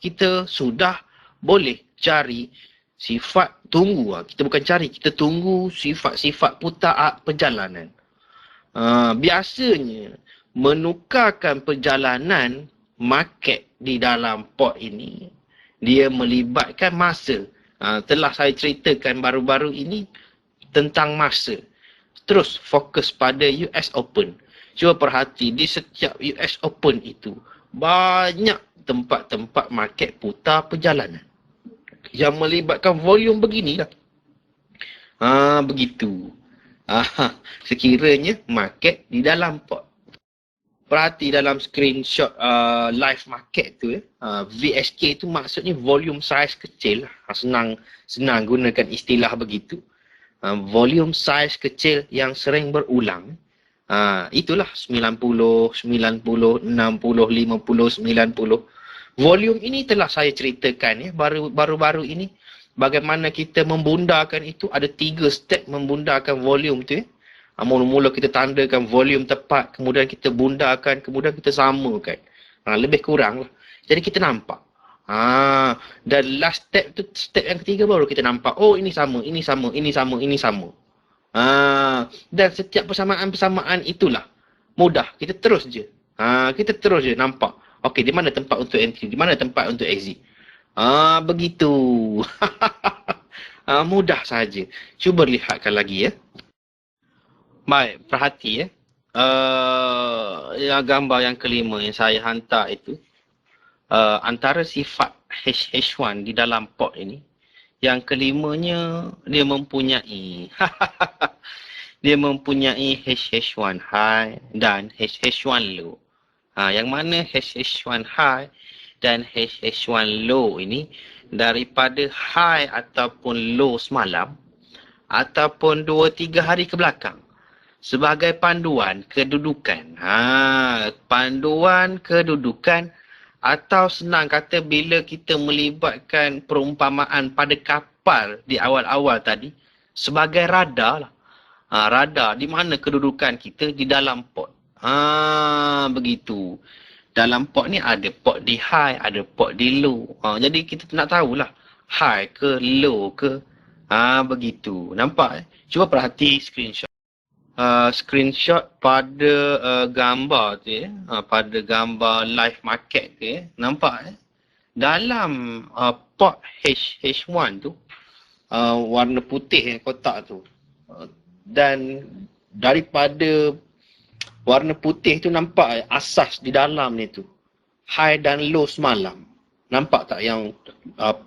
kita sudah boleh cari sifat tunggu. Kita bukan cari, kita tunggu sifat-sifat putar perjalanan. Biasanya menukarkan perjalanan market di dalam pot ini, dia melibatkan masa. Telah saya ceritakan baru-baru ini tentang masa. Terus fokus pada US Open. Cuba perhati di setiap US Open itu banyak tempat-tempat market putar perjalanan yang melibatkan volume beginilah. Begitu. Sekiranya market di dalam pot. Perhati dalam screenshot live market tu, VSK tu maksudnya volume size kecil. Senang gunakan istilah begitu. Volume size kecil yang sering berulang. Itulah 90, 90, 60, 50, 90. Volume ini telah saya ceritakan baru-baru ini. Bagaimana kita membundarkan itu. Ada 3 step membundarkan volume tu. Mula-mula kita tandakan volume tepat, kemudian kita bundarkan, kemudian kita samakan. Lebih kurang lah. Jadi kita nampak. Dan last step tu, step yang ketiga baru kita nampak. Oh, ini sama, ini sama, ini sama, ini sama. Dan setiap persamaan-persamaan itulah mudah. Kita terus je. Kita terus je nampak. Okey, di mana tempat untuk entry, di mana tempat untuk exit. Begitu. Mudah saja. Cuba lihatkan lagi ya. Baik, perhati ya. Gambar yang kelima yang saya hantar itu. Antara sifat H1 di dalam pot ini. Yang kelimanya, dia mempunyai dia mempunyai H1 high dan H1 low. Yang mana H1 high dan H1 low ini daripada high ataupun low semalam ataupun 2-3 hari ke belakang. Sebagai panduan kedudukan. Panduan kedudukan atau senang kata bila kita melibatkan perumpamaan pada kapal di awal-awal tadi sebagai radar lah. Radar di mana kedudukan kita di dalam pot. Begitu. Dalam pot ni ada pot di high, ada pot di low. Jadi kita nak tahulah high ke low ke. Begitu. Nampak? Cuba perhati screenshot. Screenshot pada gambar tu ya. Pada gambar live market tu ya. Nampak dalam pot H1 tu warna putih kotak tu. Dan daripada warna putih tu nampak asas di dalam ni tu. High dan low semalam. Nampak tak yang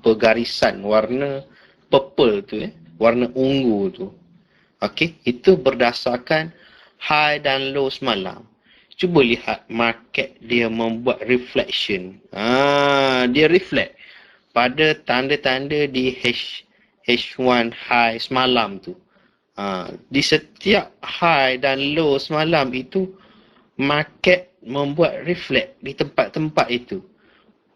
garisan warna purple tu ya. Warna ungu tu. Okey, itu berdasarkan high dan low semalam. Cuba lihat market dia membuat reflection. Dia reflect pada tanda-tanda di H1 high semalam tu. Di setiap high dan low semalam itu, market membuat reflect di tempat-tempat itu.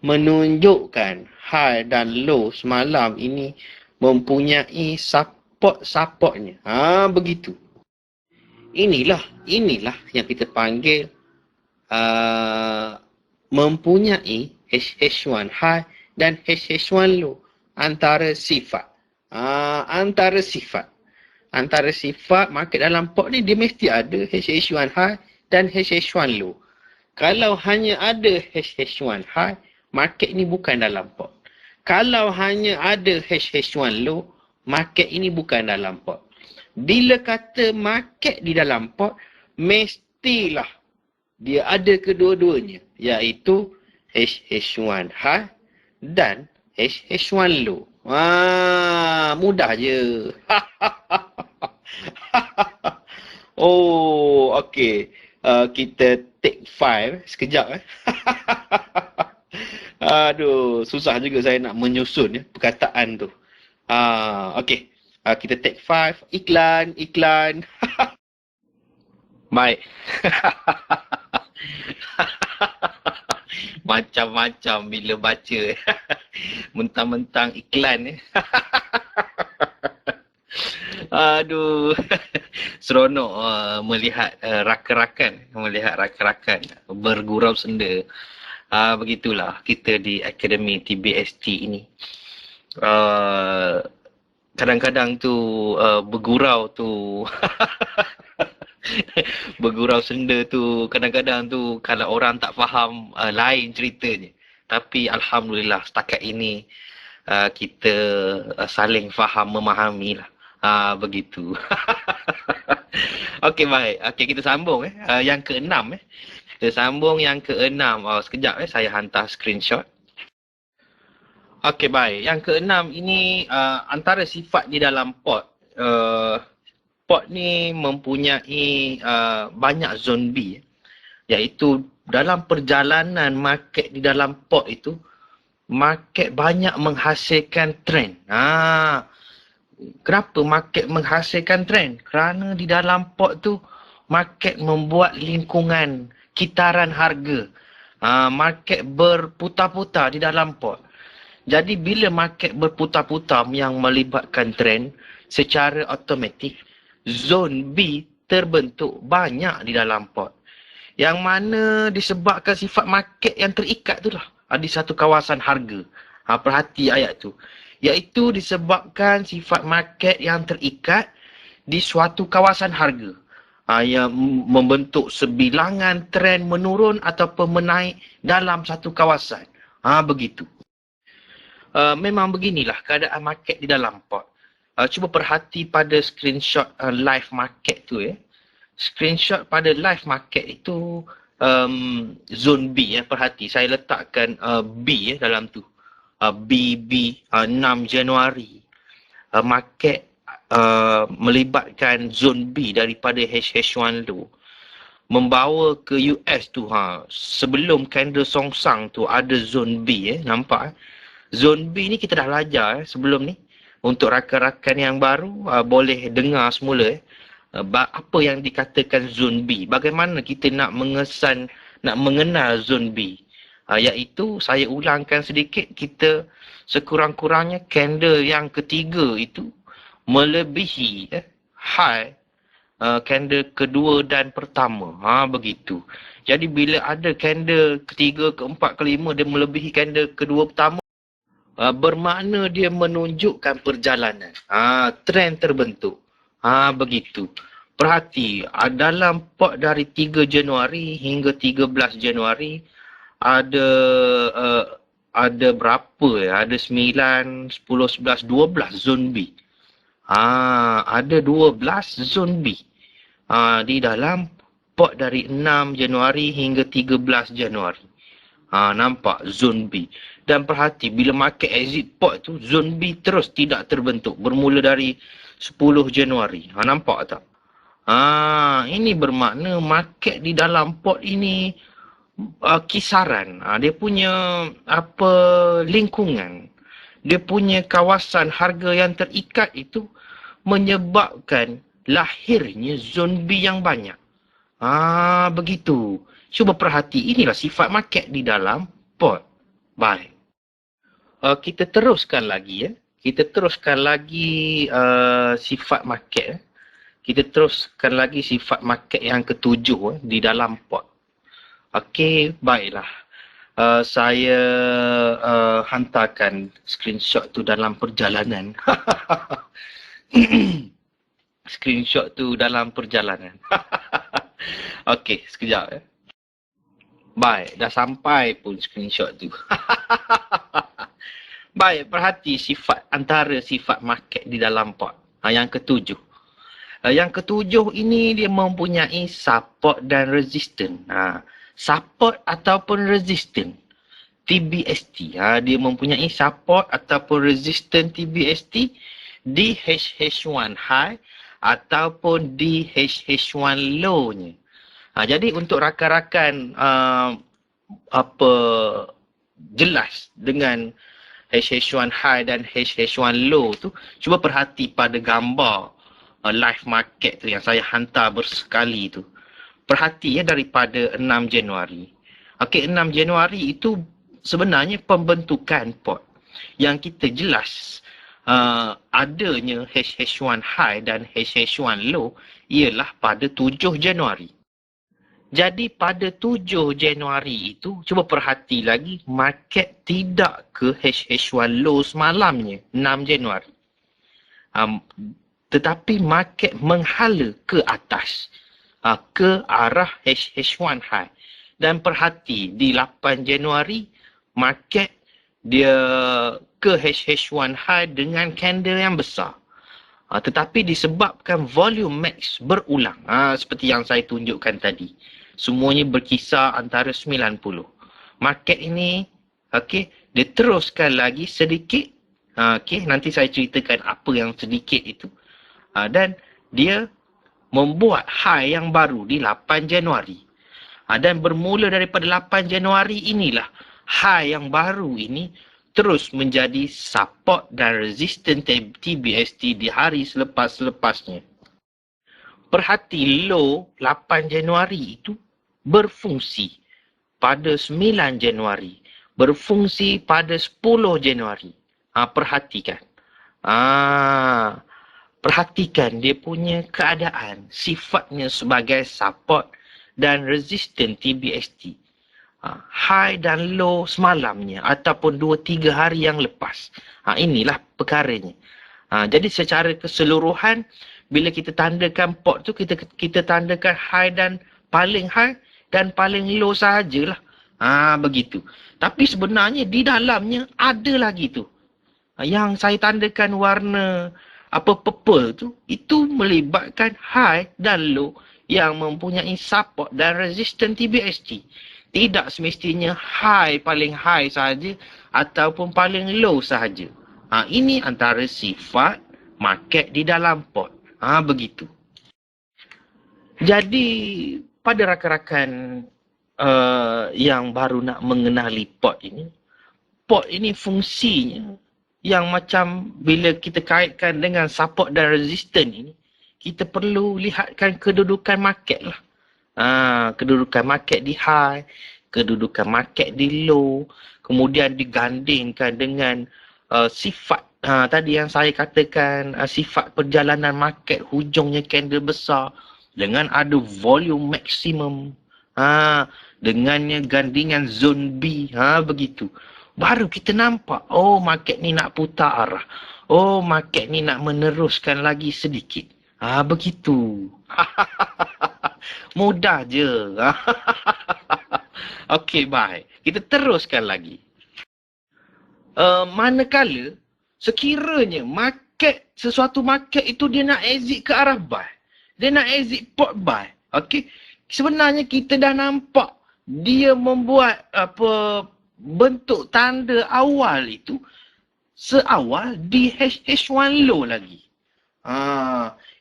Menunjukkan high dan low semalam ini mempunyai support-supportnya. Begitu. Inilah yang kita panggil mempunyai H1 high dan H1 low. Antara sifat. Antara sifat market dalam pot ni dia mesti ada H1 high dan H1 low. Kalau hanya ada H1 high, market ni bukan dalam pot. Kalau hanya ada H1 low, market ini bukan dalam pot. Bila kata market di dalam pot, mestilah dia ada kedua-duanya, iaitu HH1 high dan HH1 low. Mudah je. Oh, okey. Kita take 5 sekejap. Aduh, susah juga saya nak menyusun perkataan tu. Okey. Kita take 5. Iklan. Baik. Macam-macam bila baca. Mentang-mentang iklan. Aduh. Seronok melihat rakan-rakan bergurau senda. Begitulah kita di Akademi TBST ini. Kadang-kadang tu bergurau tu bergurau senda tu kadang-kadang tu kalau orang tak faham lain ceritanya. Tapi alhamdulillah setakat ini kita saling faham memahami lah. Begitu. Okey, baik. Okey, kita sambung yang ke-6 Kita sambung yang ke-6. Sekejap saya hantar screenshot. Okey, baik. Yang ke-6 ini antara sifat di dalam pot. Pot ni mempunyai banyak zone B, iaitu dalam perjalanan market di dalam pot itu, market banyak menghasilkan trend. Kenapa market menghasilkan trend? Kerana di dalam pot tu, market membuat lingkungan kitaran harga. Market berputar-putar di dalam pot. Jadi bila market berputar-putar yang melibatkan trend, secara automatik, zone B terbentuk banyak di dalam pot. Yang mana disebabkan sifat market yang terikat tu lah. Di satu kawasan harga. Perhati ayat tu. Iaitu disebabkan sifat market yang terikat di suatu kawasan harga. Yang membentuk sebilangan trend menurun ataupun menaik dalam satu kawasan. Begitu. Memang beginilah keadaan market di dalam pot. Cuba perhati pada screenshot live market tu Screenshot pada live market itu zone B perhati saya letakkan B dalam tu. BB 6 Januari. Market melibatkan zone B daripada HH1 tu. Membawa ke US tu sebelum candle songsang tu ada zone B nampak Zone B ni kita dah belajar sebelum ni. Untuk rakan-rakan yang baru boleh dengar semula apa yang dikatakan zone B. Bagaimana kita nak mengenal zone B. Iaitu saya ulangkan sedikit, kita sekurang-kurangnya candle yang ketiga itu melebihi high candle kedua dan pertama. Begitu. Jadi bila ada candle ketiga, keempat, kelima dia melebihi candle kedua pertama, bermakna dia menunjukkan perjalanan. Trend terbentuk. Begitu. Perhati, dalam pot dari 3 Januari hingga 13 Januari ada berapa Ada 9, 10, 11, 12 zone B. Ada 12 zone B. Di dalam pot dari 6 Januari hingga 13 Januari. Nampak zone B. Dan perhati, bila market exit pot tu, zone B terus tidak terbentuk. Bermula dari 10 Januari. Nampak tak? Ini bermakna market di dalam pot ini kisaran. Dia punya lingkungan. Dia punya kawasan harga yang terikat itu menyebabkan lahirnya zone B yang banyak. Begitu. Cuba perhati, inilah sifat market di dalam pot. Baik. Kita teruskan lagi Kita teruskan lagi sifat market. Kita teruskan lagi sifat market yang ketujuh di dalam pot. Okey, baiklah. Saya hantarkan screenshot tu dalam perjalanan. Screenshot tu dalam perjalanan. Okey, sekejap Baik, dah sampai pun screenshot tu. Baik, perhati antara sifat market di dalam pot. Yang ketujuh. Yang ketujuh ini dia mempunyai support dan resistance. Support ataupun resistance TBST. Dia mempunyai support ataupun resistance TBST di HH1 high ataupun di HH1 low-nya. Jadi untuk rakan-rakan jelas dengan HH1 high dan HH1 low tu, cuba perhati pada gambar live market tu yang saya hantar bersekali tu. Perhati daripada 6 Januari. Okey, 6 Januari itu sebenarnya pembentukan pot yang kita jelas adanya HH1 high dan HH1 low ialah pada 7 Januari. Jadi pada 7 Januari itu, cuba perhati lagi, market tidak ke HH1 low semalamnya, 6 Januari. Tetapi market menghala ke atas, ke arah HH1 high. Dan perhati, di 8 Januari, market dia ke HH1 high dengan candle yang besar. Tetapi disebabkan volume max berulang, seperti yang saya tunjukkan tadi. Semuanya berkisar antara 90. Market ini, dia teruskan lagi sedikit. Nanti saya ceritakan apa yang sedikit itu. Dan dia membuat high yang baru di 8 Januari. Dan bermula daripada 8 Januari inilah high yang baru ini terus menjadi support dan resistance TBST di hari selepas-lepasnya. Perhati low 8 Januari itu berfungsi pada 9 Januari. Berfungsi pada 10 Januari. Perhatikan. Perhatikan dia punya keadaan, sifatnya sebagai support dan resistance TBST. High dan low semalamnya ataupun 2-3 hari yang lepas. Inilah perkaranya. Jadi secara keseluruhan, bila kita tandakan pot tu, kita tandakan high dan paling high dan paling low sahajalah. Begitu. Tapi sebenarnya di dalamnya ada lagi tu. Yang saya tandakan warna purple tu, itu melibatkan high dan low yang mempunyai support dan resistance TBST. Tidak semestinya high paling high sahaja ataupun paling low sahaja. Ini antara sifat market di dalam pot. Begitu. Jadi pada rakan-rakan yang baru nak mengenali pot ini fungsinya yang macam bila kita kaitkan dengan support dan resistance ini, kita perlu lihatkan kedudukan market lah. Kedudukan market di high, kedudukan market di low, kemudian digandingkan dengan sifat tadi yang saya katakan, sifat perjalanan market, hujungnya candle besar dengan ada volume maksimum, dengannya gandingan zone B, begitu. Baru kita nampak, market ni nak putar arah. Market ni nak meneruskan lagi sedikit. Begitu. Mudah je. Okey, baik. Kita teruskan lagi. Manakala sekiranya sesuatu market itu dia nak exit ke arah buy. Dia nak exit pot buy. Okey. Sebenarnya kita dah nampak dia membuat bentuk tanda awal itu seawal di HH1 low lagi.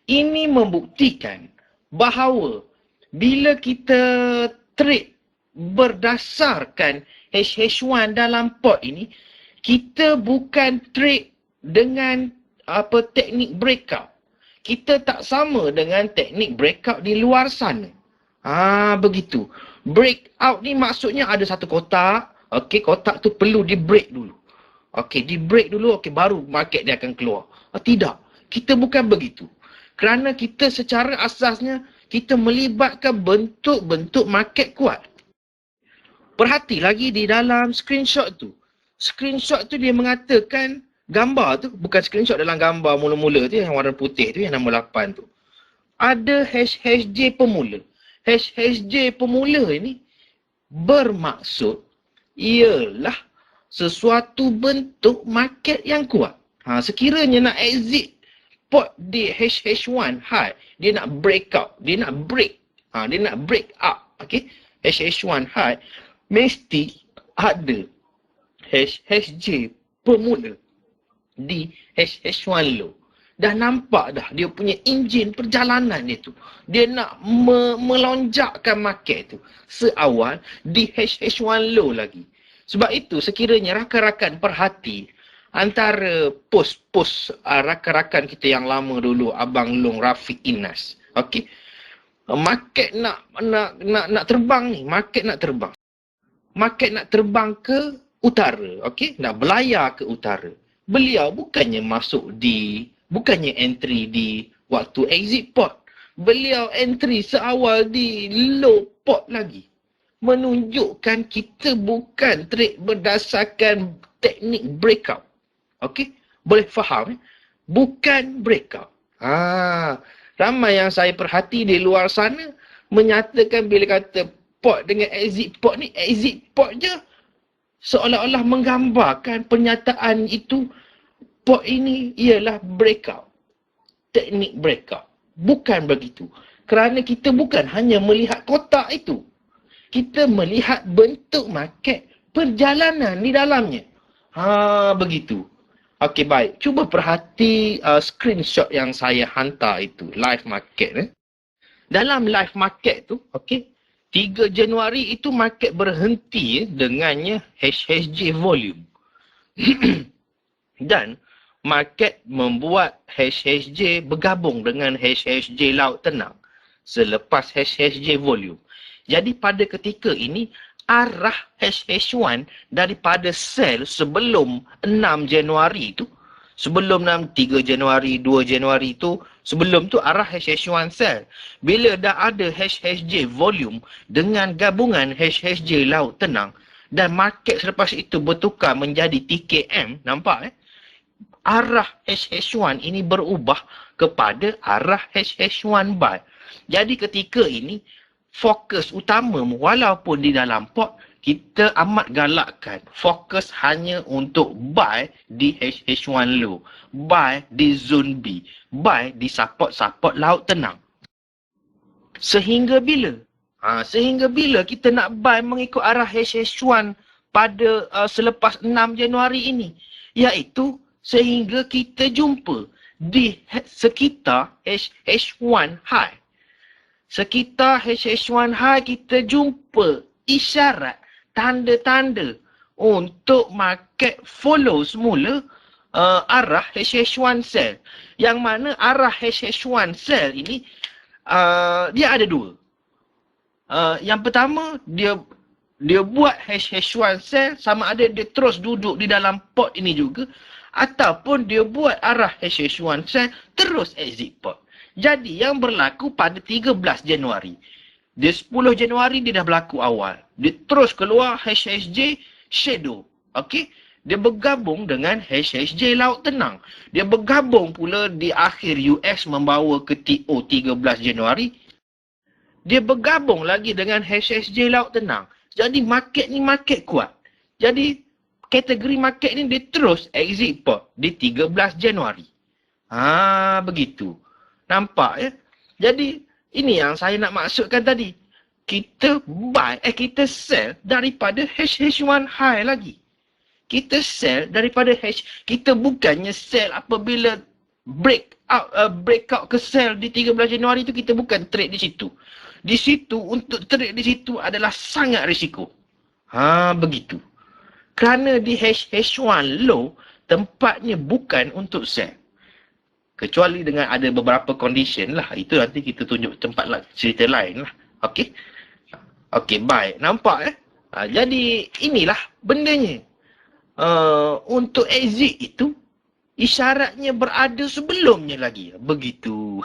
Ini membuktikan bahawa bila kita trade berdasarkan HH1 dalam pot ini, kita bukan trade dengan teknik breakout. Kita tak sama dengan teknik breakout di luar sana. Begitu. Breakout ni maksudnya ada satu kotak. Okey, kotak tu perlu di break dulu. Okey, di break dulu, baru market dia akan keluar. Tidak. Kita bukan begitu. Kerana kita secara asasnya, kita melibatkan bentuk-bentuk market kuat. Perhati lagi di dalam screenshot tu. Screenshot tu dia mengatakan, gambar tu, bukan screenshot dalam gambar mula-mula tu, yang warna putih tu, yang nombor 8 tu. Ada HHJ pemula. HHJ pemula ini bermaksud ialah sesuatu bentuk market yang kuat. Sekiranya nak exit pot di HH1 high, dia nak break out, dia nak break up, okay? HH1 high mesti ada HHJ bermula di HH1 low. Dah nampak dah dia punya enjin perjalanan dia tu. Dia nak melonjakkan market tu seawal di HH1 low lagi. Sebab itu sekiranya rakan-rakan perhati antara post-post rakan-rakan kita yang lama dulu, Abang Long, Rafiq, Inas. Okey. Market nak terbang ni, market nak terbang. Market nak terbang ke utara, okey? Nak belayar ke utara. Beliau bukannya entry di waktu exit port. Beliau entry seawal di low port lagi. Menunjukkan kita bukan trade berdasarkan teknik breakout. Okey? Boleh faham? Bukan breakout. Ramai yang saya perhati di luar sana menyatakan bila kata port dengan exit port ni, exit port je seolah-olah menggambarkan pernyataan itu port ini ialah breakout. Teknik breakout. Bukan begitu. Kerana kita bukan hanya melihat kotak itu. Kita melihat bentuk market, perjalanan di dalamnya. Begitu. Okey, baik. Cuba perhati screenshot yang saya hantar itu. Live market. Dalam live market tu, okey, 3 Januari itu market berhenti dengannya HHJ volume. Dan market membuat HHJ bergabung dengan HHJ laut tenang selepas HHJ volume. Jadi pada ketika ini arah HH1 daripada sell sebelum 6 Januari itu, sebelum 3 Januari, 2 Januari itu, sebelum tu arah HH1 sell. Bila dah ada HHJ volume dengan gabungan HHJ laut tenang dan market selepas itu bertukar menjadi TKM, nampak arah HH1 ini berubah kepada arah HH1 buy. Jadi ketika ini fokus utama walaupun di dalam port, kita amat galakkan fokus hanya untuk buy di HH1 low, buy di zone B, buy di support-support laut tenang. Sehingga bila? Sehingga bila kita nak buy mengikut arah HH1 pada selepas 6 Januari ini? Iaitu sehingga kita jumpa di sekitar HH1 high. Sekitar HH1 high kita jumpa isyarat, tanda-tanda untuk market follow semula arah HH1 sell. Yang mana arah HH1 sell ini dia ada dua. Yang pertama, dia buat HH1 sell sama ada dia terus duduk di dalam port ini juga, ataupun dia buat arah HH1 sell terus exit port. Jadi yang berlaku pada 13 Januari. Dia 10 Januari dia dah berlaku awal. Dia terus keluar HHJ shadow. Okey? Dia bergabung dengan HHJ laut tenang. Dia bergabung pula di akhir US membawa ke TO 13 Januari. Dia bergabung lagi dengan HHJ laut tenang. Jadi market ni market kuat. Jadi kategori market ni dia terus exit port di 13 Januari. Begitu. Nampak ya? Jadi ini yang saya nak maksudkan tadi. Kita buy, kita sell daripada HH1 high lagi. Kita sell daripada kita bukannya sell apabila breakout ke sell di 13 Januari itu, kita bukan trade di situ. Di situ, untuk trade di situ adalah sangat risiko. Begitu. Kerana di HH1 low, tempatnya bukan untuk sell. Kecuali dengan ada beberapa condition lah. Itu nanti kita tunjuk tempat cerita lain lah. Okey? Okey, baik. Nampak jadi inilah bendanya. Untuk exit itu, isyaratnya berada sebelumnya lagi. Begitu.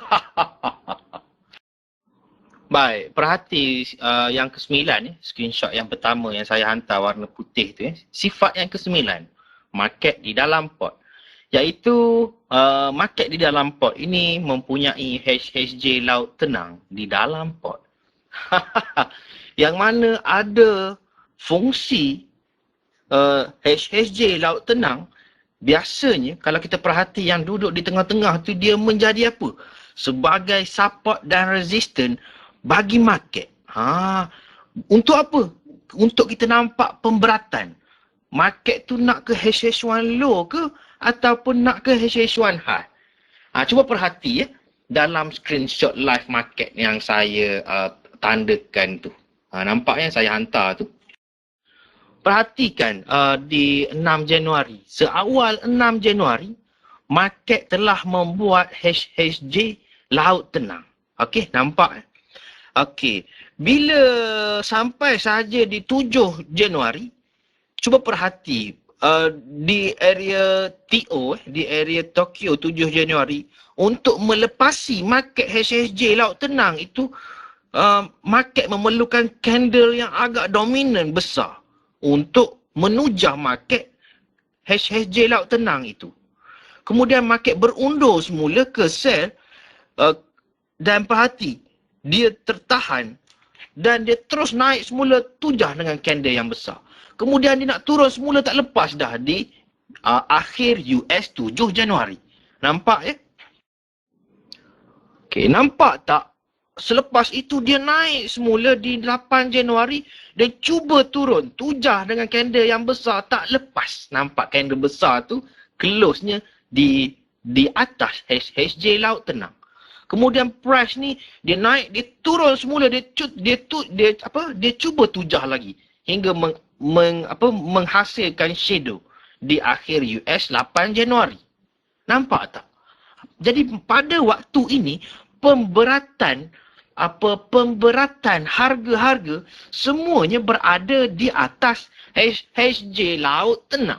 Baik, perhati yang ke-9 screenshot yang pertama yang saya hantar warna putih tu Sifat yang ke-9, market di dalam port. Iaitu market di dalam port ini mempunyai HHJ laut tenang di dalam port. Yang mana ada fungsi HHJ laut tenang biasanya kalau kita perhati yang duduk di tengah-tengah tu dia menjadi apa? Sebagai support dan resistance bagi market. Untuk apa? Untuk kita nampak pemberatan. Market tu nak ke HH1 low ke ataupun nak ke HH1 high. Cuba perhati dalam screenshot live market yang saya tandakan tu. Nampak yang saya hantar tu. Perhatikan di 6 Januari. Seawal 6 Januari, market telah membuat HHJ laut tenang. Okey, nampak? Okey, bila sampai saja di 7 Januari, cuba perhati di area TO, di area Tokyo 7 Januari, untuk melepasi market HHJ laut tenang itu, market memerlukan candle yang agak dominan besar untuk menujah market HHJ laut tenang itu. Kemudian market berundur semula ke sell dan perhati, dia tertahan dan dia terus naik semula tujah dengan candle yang besar. Kemudian dia nak turun semula tak lepas dah di akhir US 7 Januari. Nampak ya? Okey, nampak tak? Selepas itu dia naik semula di 8 Januari dan cuba turun. Tujah dengan candle yang besar tak lepas. Nampak candle besar tu close-nya di atas HHJ laut tenang. Kemudian price ni dia naik, dia turun semula, dia cuba tujah lagi hingga menghasilkan shadow di akhir US 8 Januari. Nampak tak? Jadi pada waktu ini pemberatan harga-harga semuanya berada di atas HJ laut tenang.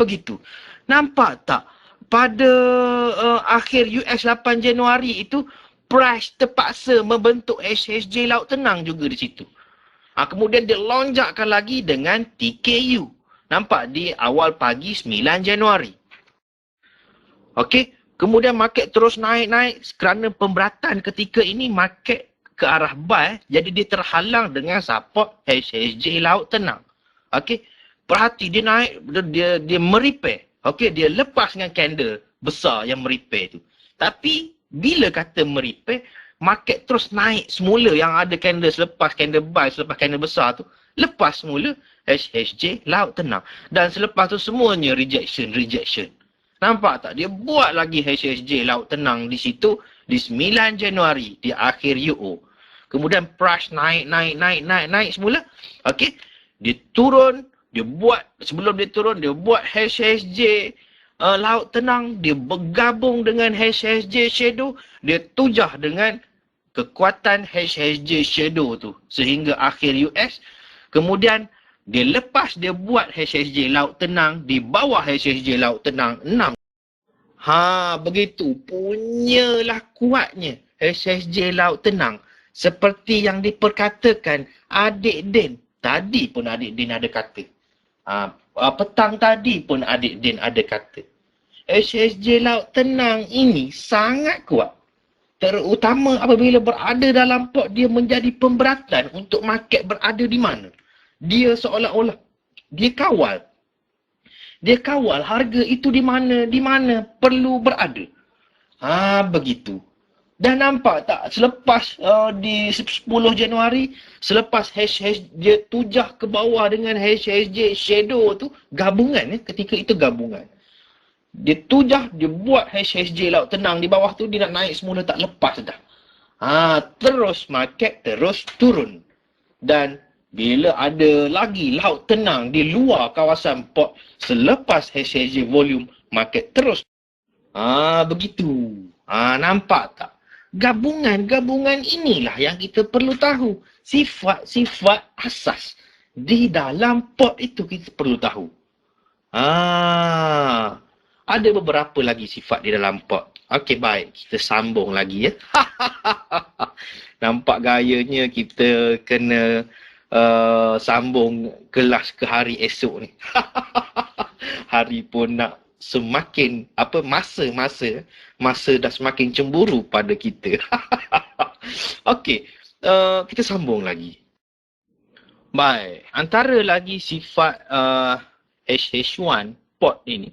Begitu. Nampak tak? Pada akhir US 8 Januari itu, price terpaksa membentuk HJ laut tenang juga di situ. Kemudian dia lonjakkan lagi dengan TKU. Nampak di awal pagi 9 Januari. Okey. Kemudian market terus naik-naik kerana pemberatan ketika ini market ke arah buy, jadi dia terhalang dengan support HHJ laut tenang. Okey, perhati dia naik, dia merepair. Okey, dia lepas dengan candle besar yang merepair tu. Tapi bila kata merepair, market terus naik semula yang ada candle selepas candle buy, selepas candle besar tu, lepas semula HHJ laut tenang. Dan selepas tu semuanya rejection. Nampak tak? Dia buat lagi HHJ laut tenang di situ di 9 Januari di akhir UO. Kemudian price naik semula. Okey. Dia turun, sebelum dia turun dia buat HHJ laut tenang, dia bergabung dengan HHJ shadow, dia tujah dengan kekuatan HHJ shadow tu sehingga akhir US. Kemudian dia lepas dia buat HHJ laut tenang di bawah HHJ laut tenang 6. Begitu. Punyalah kuatnya HHJ laut tenang. Seperti yang diperkatakan Adik Din. Tadi pun Adik Din ada kata. Petang tadi pun Adik Din ada kata. HHJ laut tenang ini sangat kuat. Terutama apabila berada dalam pot, dia menjadi pemberatan untuk market berada di mana. Dia seolah-olah dia kawal harga itu di mana perlu berada. Begitu. Dan nampak tak selepas di 10 Januari, selepas dia tujah ke bawah dengan HHJ shadow tu, gabungan ketika itu gabungan. Dia tujah, dia buat HHJ laut tenang di bawah tu, dia nak naik semula tak lepas dah. Terus market terus turun. Dan bila ada lagi laut tenang di luar kawasan pot selepas HHJ volume, market terus. Begitu. Nampak tak? Gabungan-gabungan inilah yang kita perlu tahu. Sifat-sifat asas di dalam pot itu kita perlu tahu. Ada beberapa lagi sifat di dalam pot. Okey, baik. Kita sambung lagi ya. Nampak gayanya kita kena sambung kelas ke hari esok ni. Hari pun nak semakin masa dah semakin cemburu pada kita. Okey, kita sambung lagi. Baik, antara lagi sifat HH1 pot ini,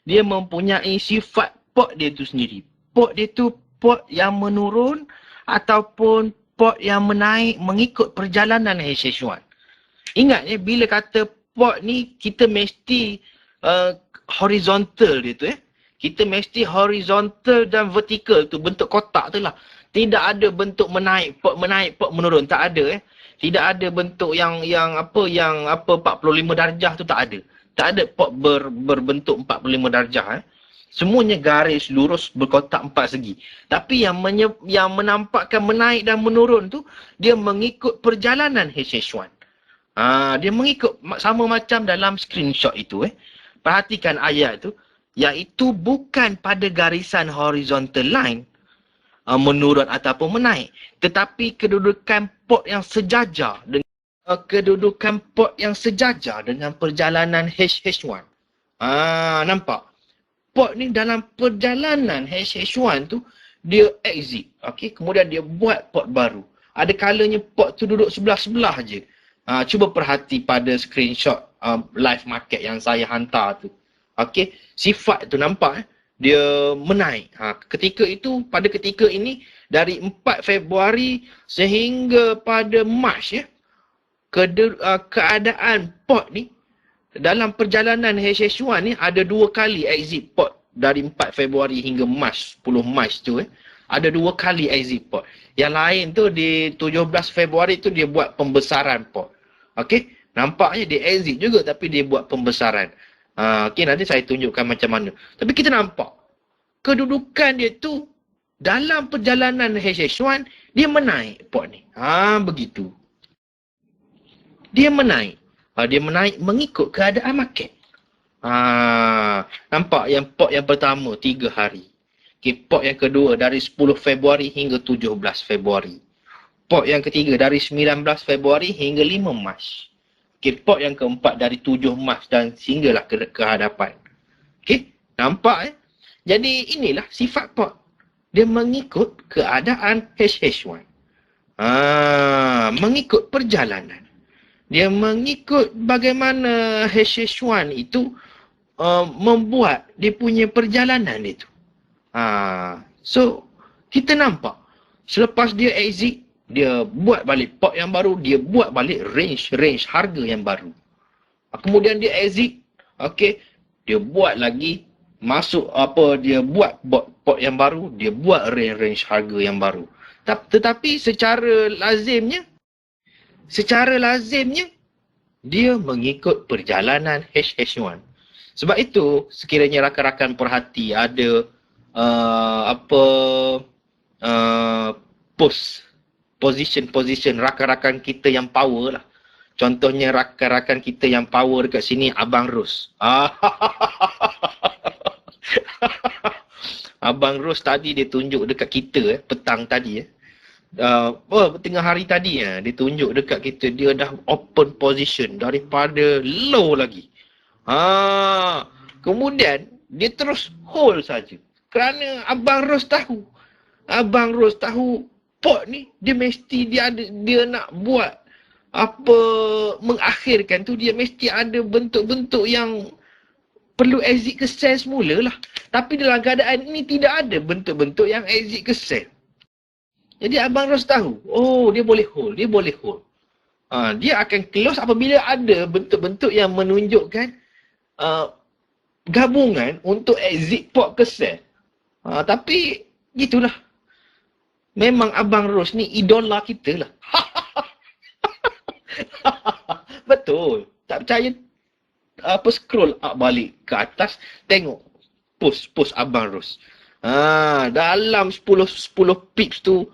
dia mempunyai sifat pot dia tu sendiri. Pot dia tu pot yang menurun ataupun pot yang menaik mengikut perjalanan HH1. Ingat bila kata pot ni kita mesti horizontal dia tu Kita mesti horizontal dan vertikal tu, bentuk kotak tu lah. Tidak ada bentuk menaik, pot menurun, tak ada Tidak ada bentuk yang 45 darjah tu, tak ada. Tak ada pot berbentuk 45 darjah Semuanya garis lurus berkotak 4 segi. Tapi yang menampakkan menaik dan menurun tu, dia mengikut perjalanan HH1. Dia mengikut sama macam dalam screenshot itu Perhatikan ayat tu, iaitu bukan pada garisan horizontal line menurun ataupun menaik, tetapi kedudukan pot yang sejajar dengan perjalanan HH1. Nampak? Pot ni dalam perjalanan HH1 tu dia exit, kemudian dia buat pot baru. Ada kalanya pot tu duduk sebelah-sebelah je. Cuba perhati pada screenshot live market yang saya hantar tu. Sifat tu nampak dia menaik. Pada ketika ini dari 4 Februari sehingga pada Mac keadaan pot ni dalam perjalanan HH1 ni ada 2 kali exit pot dari 4 Februari hingga Mac, 10 Mac tu ada 2 kali exit pot. Yang lain tu di 17 Februari tu dia buat pembesaran pot. Nampaknya dia exit juga tapi dia buat pembesaran. Nanti saya tunjukkan macam mana. Tapi kita nampak kedudukan dia tu dalam perjalanan HH1 dia menaik pot ni. Begitu. Dia menaik. Dia menaik mengikut keadaan market. Nampak yang pot yang pertama 3 hari. Pot yang kedua dari 10 Februari hingga 17 Februari. Pot yang ketiga dari 19 Februari hingga 5 Mac. Pot yang keempat dari 7 Mac dan sehinggalah ke hadapan. Nampak Jadi inilah sifat pot. Dia mengikut keadaan HH1. Mengikut perjalanan. Dia mengikut bagaimana HH1 itu membuat dia punya perjalanan itu. So, kita nampak. Selepas dia exit, dia buat balik pot yang baru, dia buat balik range harga yang baru. Kemudian dia exit, dia buat lagi, dia buat pot yang baru, dia buat range harga yang baru. Tetapi secara lazimnya, dia mengikut perjalanan HH1. Sebab itu, sekiranya rakan-rakan perhati ada position rakan-rakan kita yang power lah. Contohnya rakan-rakan kita yang power dekat sini, Abang Ros. Abang Ros tadi dia tunjuk dekat kita petang tadi tengah hari tadi dia tunjuk dekat kita dia dah open position daripada low lagi. Kemudian dia terus hold saja. Kerana Abang Ros tahu pot ni dia mesti dia nak buat mengakhirkan tu, dia mesti ada bentuk-bentuk yang perlu exit ke sell semula lah. Tapi dalam keadaan ini tidak ada bentuk-bentuk yang exit ke sell. Jadi Abang Ros tahu, dia boleh hold. Dia akan close apabila ada bentuk-bentuk yang menunjukkan gabungan untuk exit pot ke sell. Tapi gitulah. Memang Abang Ros ni idola kita lah. Betul. Tak percaya, scroll up balik ke atas, tengok post Abang Ros. Dalam 10 pips tu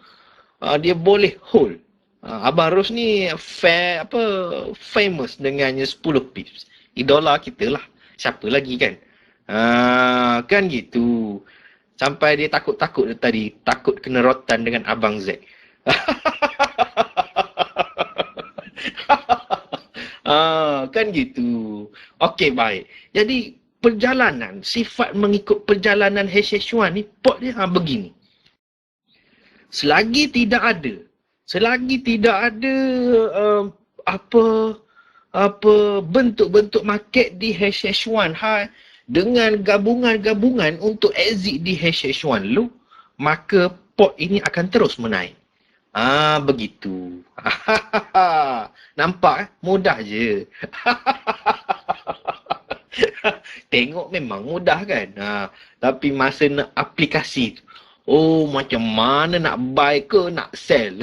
dia boleh hold. Abang Ros ni famous dengannya 10 pips. Idola kita lah. Siapa lagi kan? Kan gitu. Sampai dia takut tadi. Takut kena rotan dengan Abang Z. Kan gitu. Okey, baik. Jadi, perjalanan, sifat mengikut perjalanan HH1 ni, pot dia begini. Selagi tidak ada bentuk-bentuk market di H1 dengan gabungan-gabungan untuk exit di H1 lu, maka pot ini akan terus menaik. Begitu. Nampak mudah je. Tengok memang mudah kan. Tapi masa nak aplikasi tu, macam mana nak buy ke nak sell.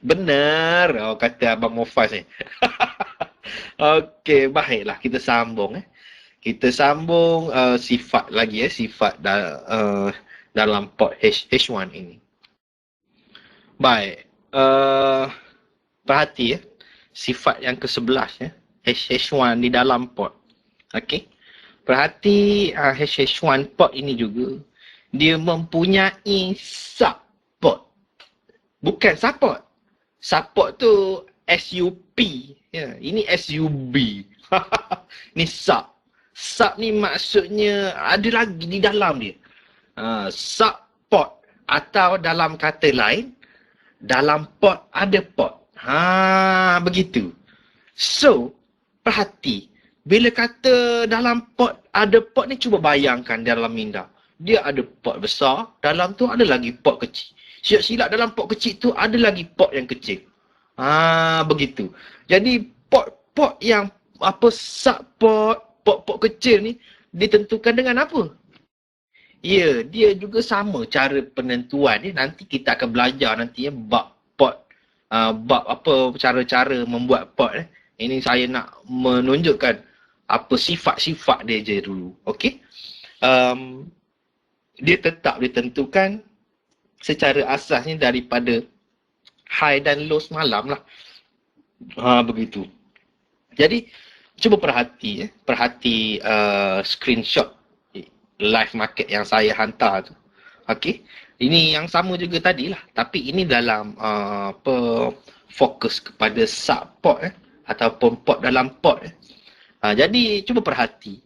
Benar. Kata Abang Mufaz ni. Okey, baiklah kita sambung. Kita sambung sifat lagi sifat dalam pot H1 ini. Baik. Perhati sifat yang ke-11 H1 di dalam pot. Okey. Perhati H1 pot ini juga dia mempunyai subpot. Bukan support. Support tu SUP. Ya, ini SUB. Ni sub. Sub ni maksudnya ada lagi di dalam dia. Subpot. Atau dalam kata lain, dalam pot ada pot. Begitu. So, perhati. Bila kata dalam pot ada pot ni, cuba bayangkan dalam minda. Dia ada pot besar, dalam tu ada lagi pot kecil. Silap-silap dalam pot kecil tu ada lagi pot yang kecil. Begitu. Jadi pot yang subpot, pot kecil ni ditentukan dengan apa? Ya, dia juga sama cara penentuan ni. Nanti kita akan belajar nanti bab pot, bab apa cara-cara membuat pot. Ini saya nak menunjukkan apa sifat-sifat dia je dulu. Okey. Dia tetap ditentukan secara asasnya daripada high dan low semalam lah. Begitu. Jadi cuba perhati screenshot live market yang saya hantar tu. Okey. Ini yang sama juga tadi lah, tapi ini dalam fokus kepada subpot ataupun pot dalam pot. Jadi cuba perhati.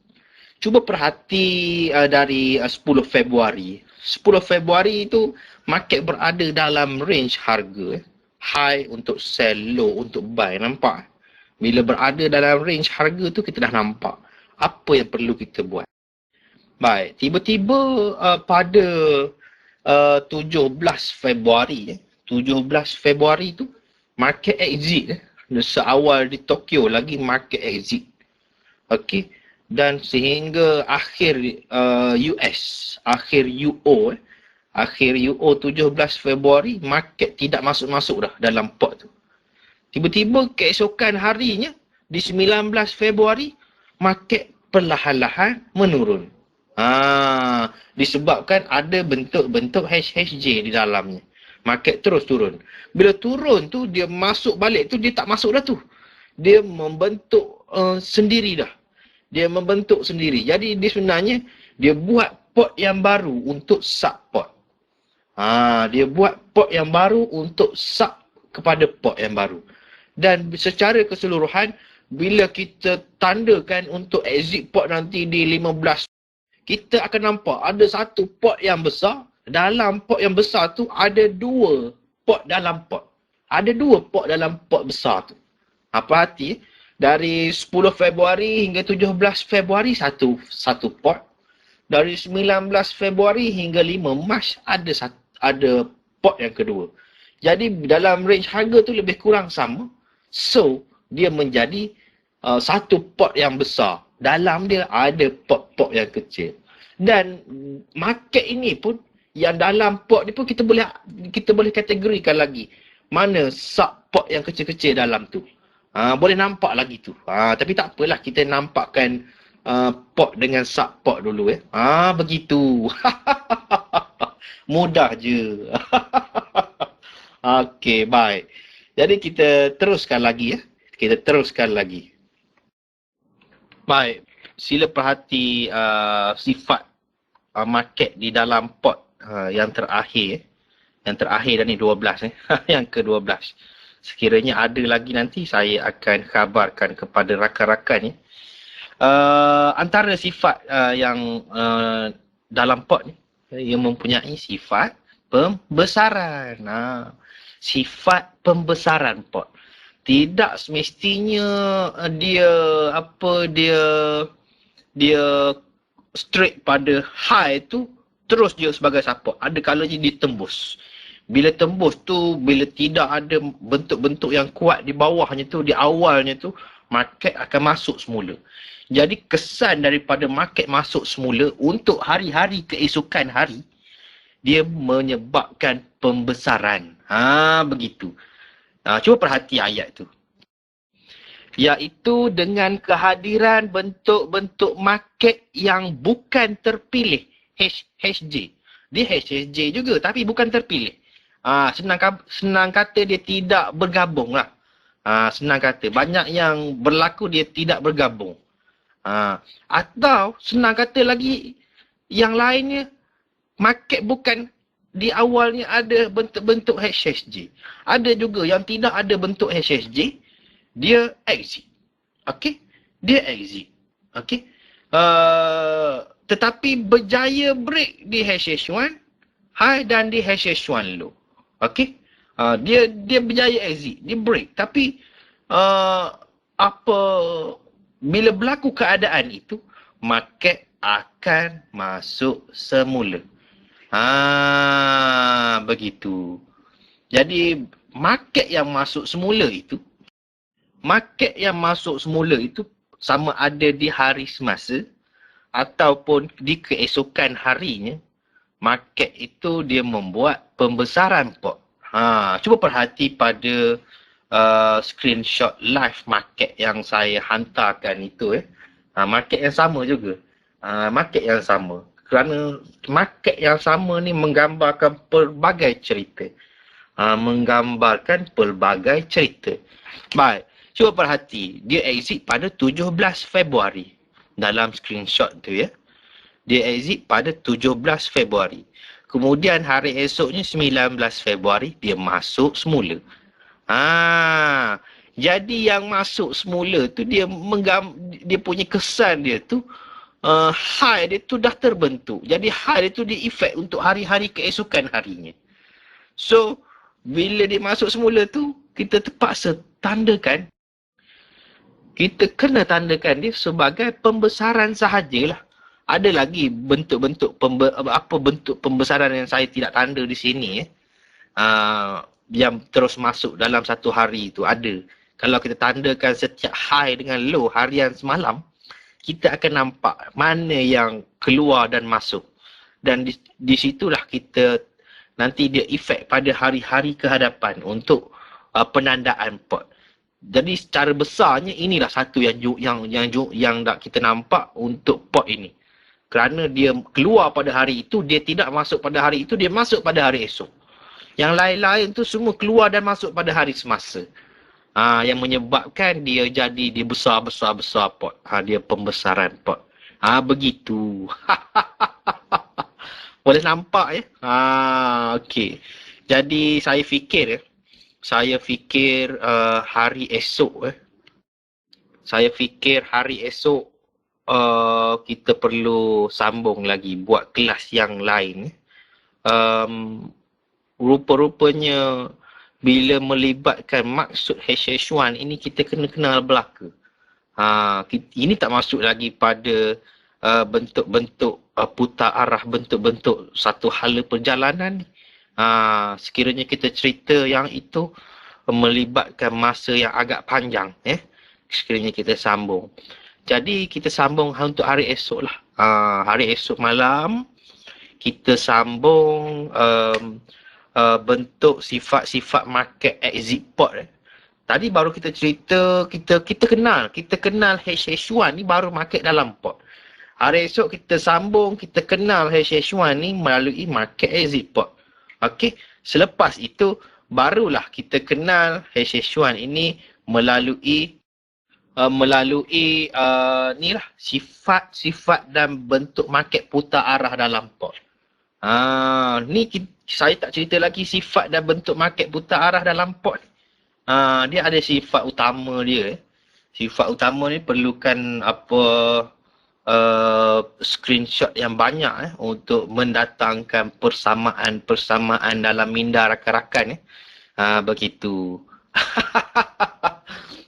Dari 10 Februari. 10 Februari itu market berada dalam range harga. High untuk sell, low untuk buy. Nampak? Bila berada dalam range harga tu kita dah nampak apa yang perlu kita buat. Baik, tiba-tiba pada 17 Februari 17 Februari tu market exit seawal di Tokyo lagi market exit. Okey, dan sehingga akhir US, akhir UO 17 Februari market tidak masuk-masuk dah dalam pot tu. Tiba-tiba keesokan harinya di 19 Februari market perlahan-lahan menurun. Disebabkan ada bentuk-bentuk HHJ di dalamnya. Market terus turun. Bila turun tu dia masuk balik tu dia tak masuk dah tu. Dia membentuk sendiri dah. Dia membentuk sendiri. Jadi dia sebenarnya dia buat pot yang baru untuk subpot. Dia buat pot yang baru untuk sub kepada pot yang baru. Dan secara keseluruhan bila kita tandakan untuk exit pot nanti di 15, kita akan nampak ada satu pot yang besar. Dalam pot yang besar tu ada dua pot dalam pot. Ada dua pot dalam pot besar tu. Perhati, dari 10 Februari hingga 17 Februari satu pot. Dari 19 Februari hingga 5 Mac ada pot yang kedua. Jadi dalam range harga tu lebih kurang sama. So, dia menjadi satu pot yang besar. Dalam dia ada pot-pot yang kecil. Dan market ini pun, yang dalam pot ni pun kita boleh kategorikan lagi. Mana sub-pot yang kecil-kecil dalam tu. Boleh nampak lagi tu. Tapi tak apalah, kita nampakkan pot dengan sub-pot dulu. Begitu. Mudah je. Okey, baik. Jadi kita teruskan lagi. Baik. Sila perhati sifat market di dalam pot yang terakhir. Yang terakhir dah ni 12 yang ke-12. Sekiranya ada lagi nanti saya akan khabarkan kepada rakan-rakan antara sifat yang dalam pot ni yang mempunyai sifat pembesaran. sifat pembesaran pot. Tidak semestinya dia straight pada high tu terus dia sebagai support. Ada kalanya dia tembus. Bila tembus tu, bila tidak ada bentuk-bentuk yang kuat di bawahnya tu, di awalnya tu, market akan masuk semula. Jadi kesan daripada market masuk semula untuk hari-hari keesokan hari, dia menyebabkan pembesaran. Begitu. Cuba perhati ayat tu. Iaitu dengan kehadiran bentuk-bentuk market yang bukan terpilih. HSJ. Dia HSJ juga tapi bukan terpilih. Senang kata dia tidak bergabung lah. Senang kata. Banyak yang berlaku dia tidak bergabung. Atau senang kata lagi yang lainnya, market bukan di awalnya ada bentuk-bentuk HSJ. Ada juga yang tidak ada bentuk HSJ, dia exit. Okey? Dia exit. Okey? Tetapi berjaya break di HH1 high dan di HH1 low. Okey? Dia berjaya exit, dia break. Tapi bila berlaku keadaan itu, market akan masuk semula. Begitu. Jadi market yang masuk semula itu sama ada di hari semasa ataupun di keesokan harinya, market itu dia membuat pembesaran pot. Cuba perhati pada screenshot live market yang saya hantarkan itu. Market yang sama juga. Market yang sama. Kerana market yang sama ni menggambarkan pelbagai cerita. Baik. Cuba perhati. Dia exit pada 17 Februari. Dalam screenshot tu ya. Dia exit pada 17 Februari. Kemudian hari esoknya 19 Februari dia masuk semula. Jadi yang masuk semula tu dia punya kesan dia tu high dia tu dah terbentuk. Jadi high dia tu dia efek untuk hari-hari keesokan harinya. So bila dia masuk semula tu, kita terpaksa tandakan, kita kena tandakan dia sebagai pembesaran sahajalah. Ada lagi bentuk-bentuk bentuk pembesaran yang saya tidak tanda di sini yang terus masuk dalam satu hari itu ada. Kalau kita tandakan setiap high dengan low harian semalam, kita akan nampak mana yang keluar dan masuk. Dan di situlah kita nanti dia efek pada hari-hari kehadapan untuk penandaan pot. Jadi secara besarnya inilah satu yang tak kita nampak untuk pot ini. Kerana dia keluar pada hari itu, dia tidak masuk pada hari itu, dia masuk pada hari esok. Yang lain-lain tu semua keluar dan masuk pada hari semasa. Yang menyebabkan dia besar pot. Dia pembesaran pot. Begitu. Boleh nampak ya? Okey. Jadi saya fikir hari esok kita perlu sambung lagi buat kelas yang lain. Rupa-rupanya bila melibatkan maksud HH1 ini kita kena kenal belaka. Ini tak masuk lagi pada bentuk-bentuk putar arah, bentuk-bentuk satu hala perjalanan. Sekiranya kita cerita yang itu melibatkan masa yang agak panjang, sekiranya kita sambung. Jadi kita sambung untuk hari esok lah. Hari esok malam kita sambung bentuk sifat-sifat market exit pot. Tadi baru kita cerita, kita kenal HH1 ni baru market dalam pot. Hari esok kita sambung, kita kenal HH1 ni melalui market exit pot. Okey, selepas itu barulah kita kenal HH1 ini melalui sifat-sifat dan bentuk market putar arah dalam pot. Ni saya tak cerita lagi sifat dan bentuk market putar arah dalam pot. Dia ada sifat utama dia. Sifat utama ni perlukan screenshot yang banyak untuk mendatangkan persamaan dalam minda rakan-rakan. Begitu.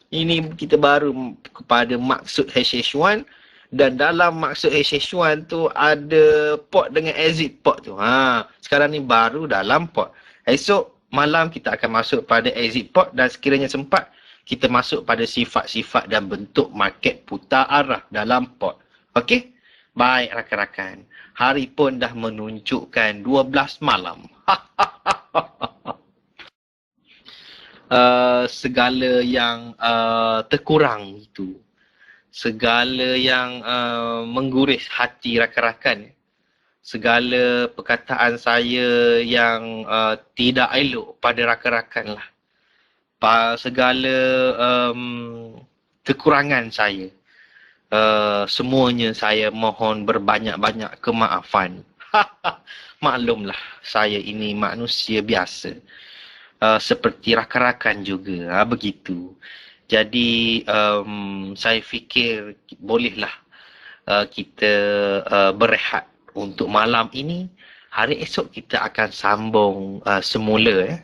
Ini kita baru kepada maksud HH1, dan dalam maksud HH1 tu ada port dengan exit port tu. Sekarang ni baru dalam port. Esok malam kita akan masuk pada exit port, dan sekiranya sempat kita masuk pada sifat-sifat dan bentuk market putar arah dalam port. Okey? Baik rakan-rakan. Hari pun dah menunjukkan 12 malam. Segala yang terkurang itu, segala yang mengguris hati rakan-rakan, segala perkataan saya yang tidak elok pada rakan-rakan lah, segala kekurangan saya, semuanya saya mohon berbanyak-banyak kemaafan. Maklumlah, saya ini manusia biasa. Seperti rakan-rakan juga, begitu. Jadi saya fikir bolehlah kita berehat untuk malam ini. Hari esok kita akan sambung semula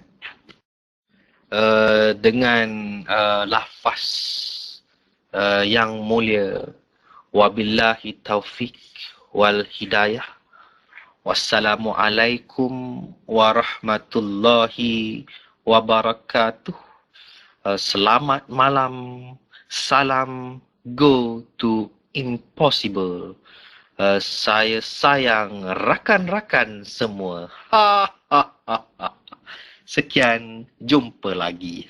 dengan lafaz yang mulia. Wabillahi taufiq wal hidayah. Wassalamualaikum warahmatullahi wabarakatuh. Selamat malam. Salam go to impossible. Saya sayang rakan-rakan semua. Sekian, jumpa lagi.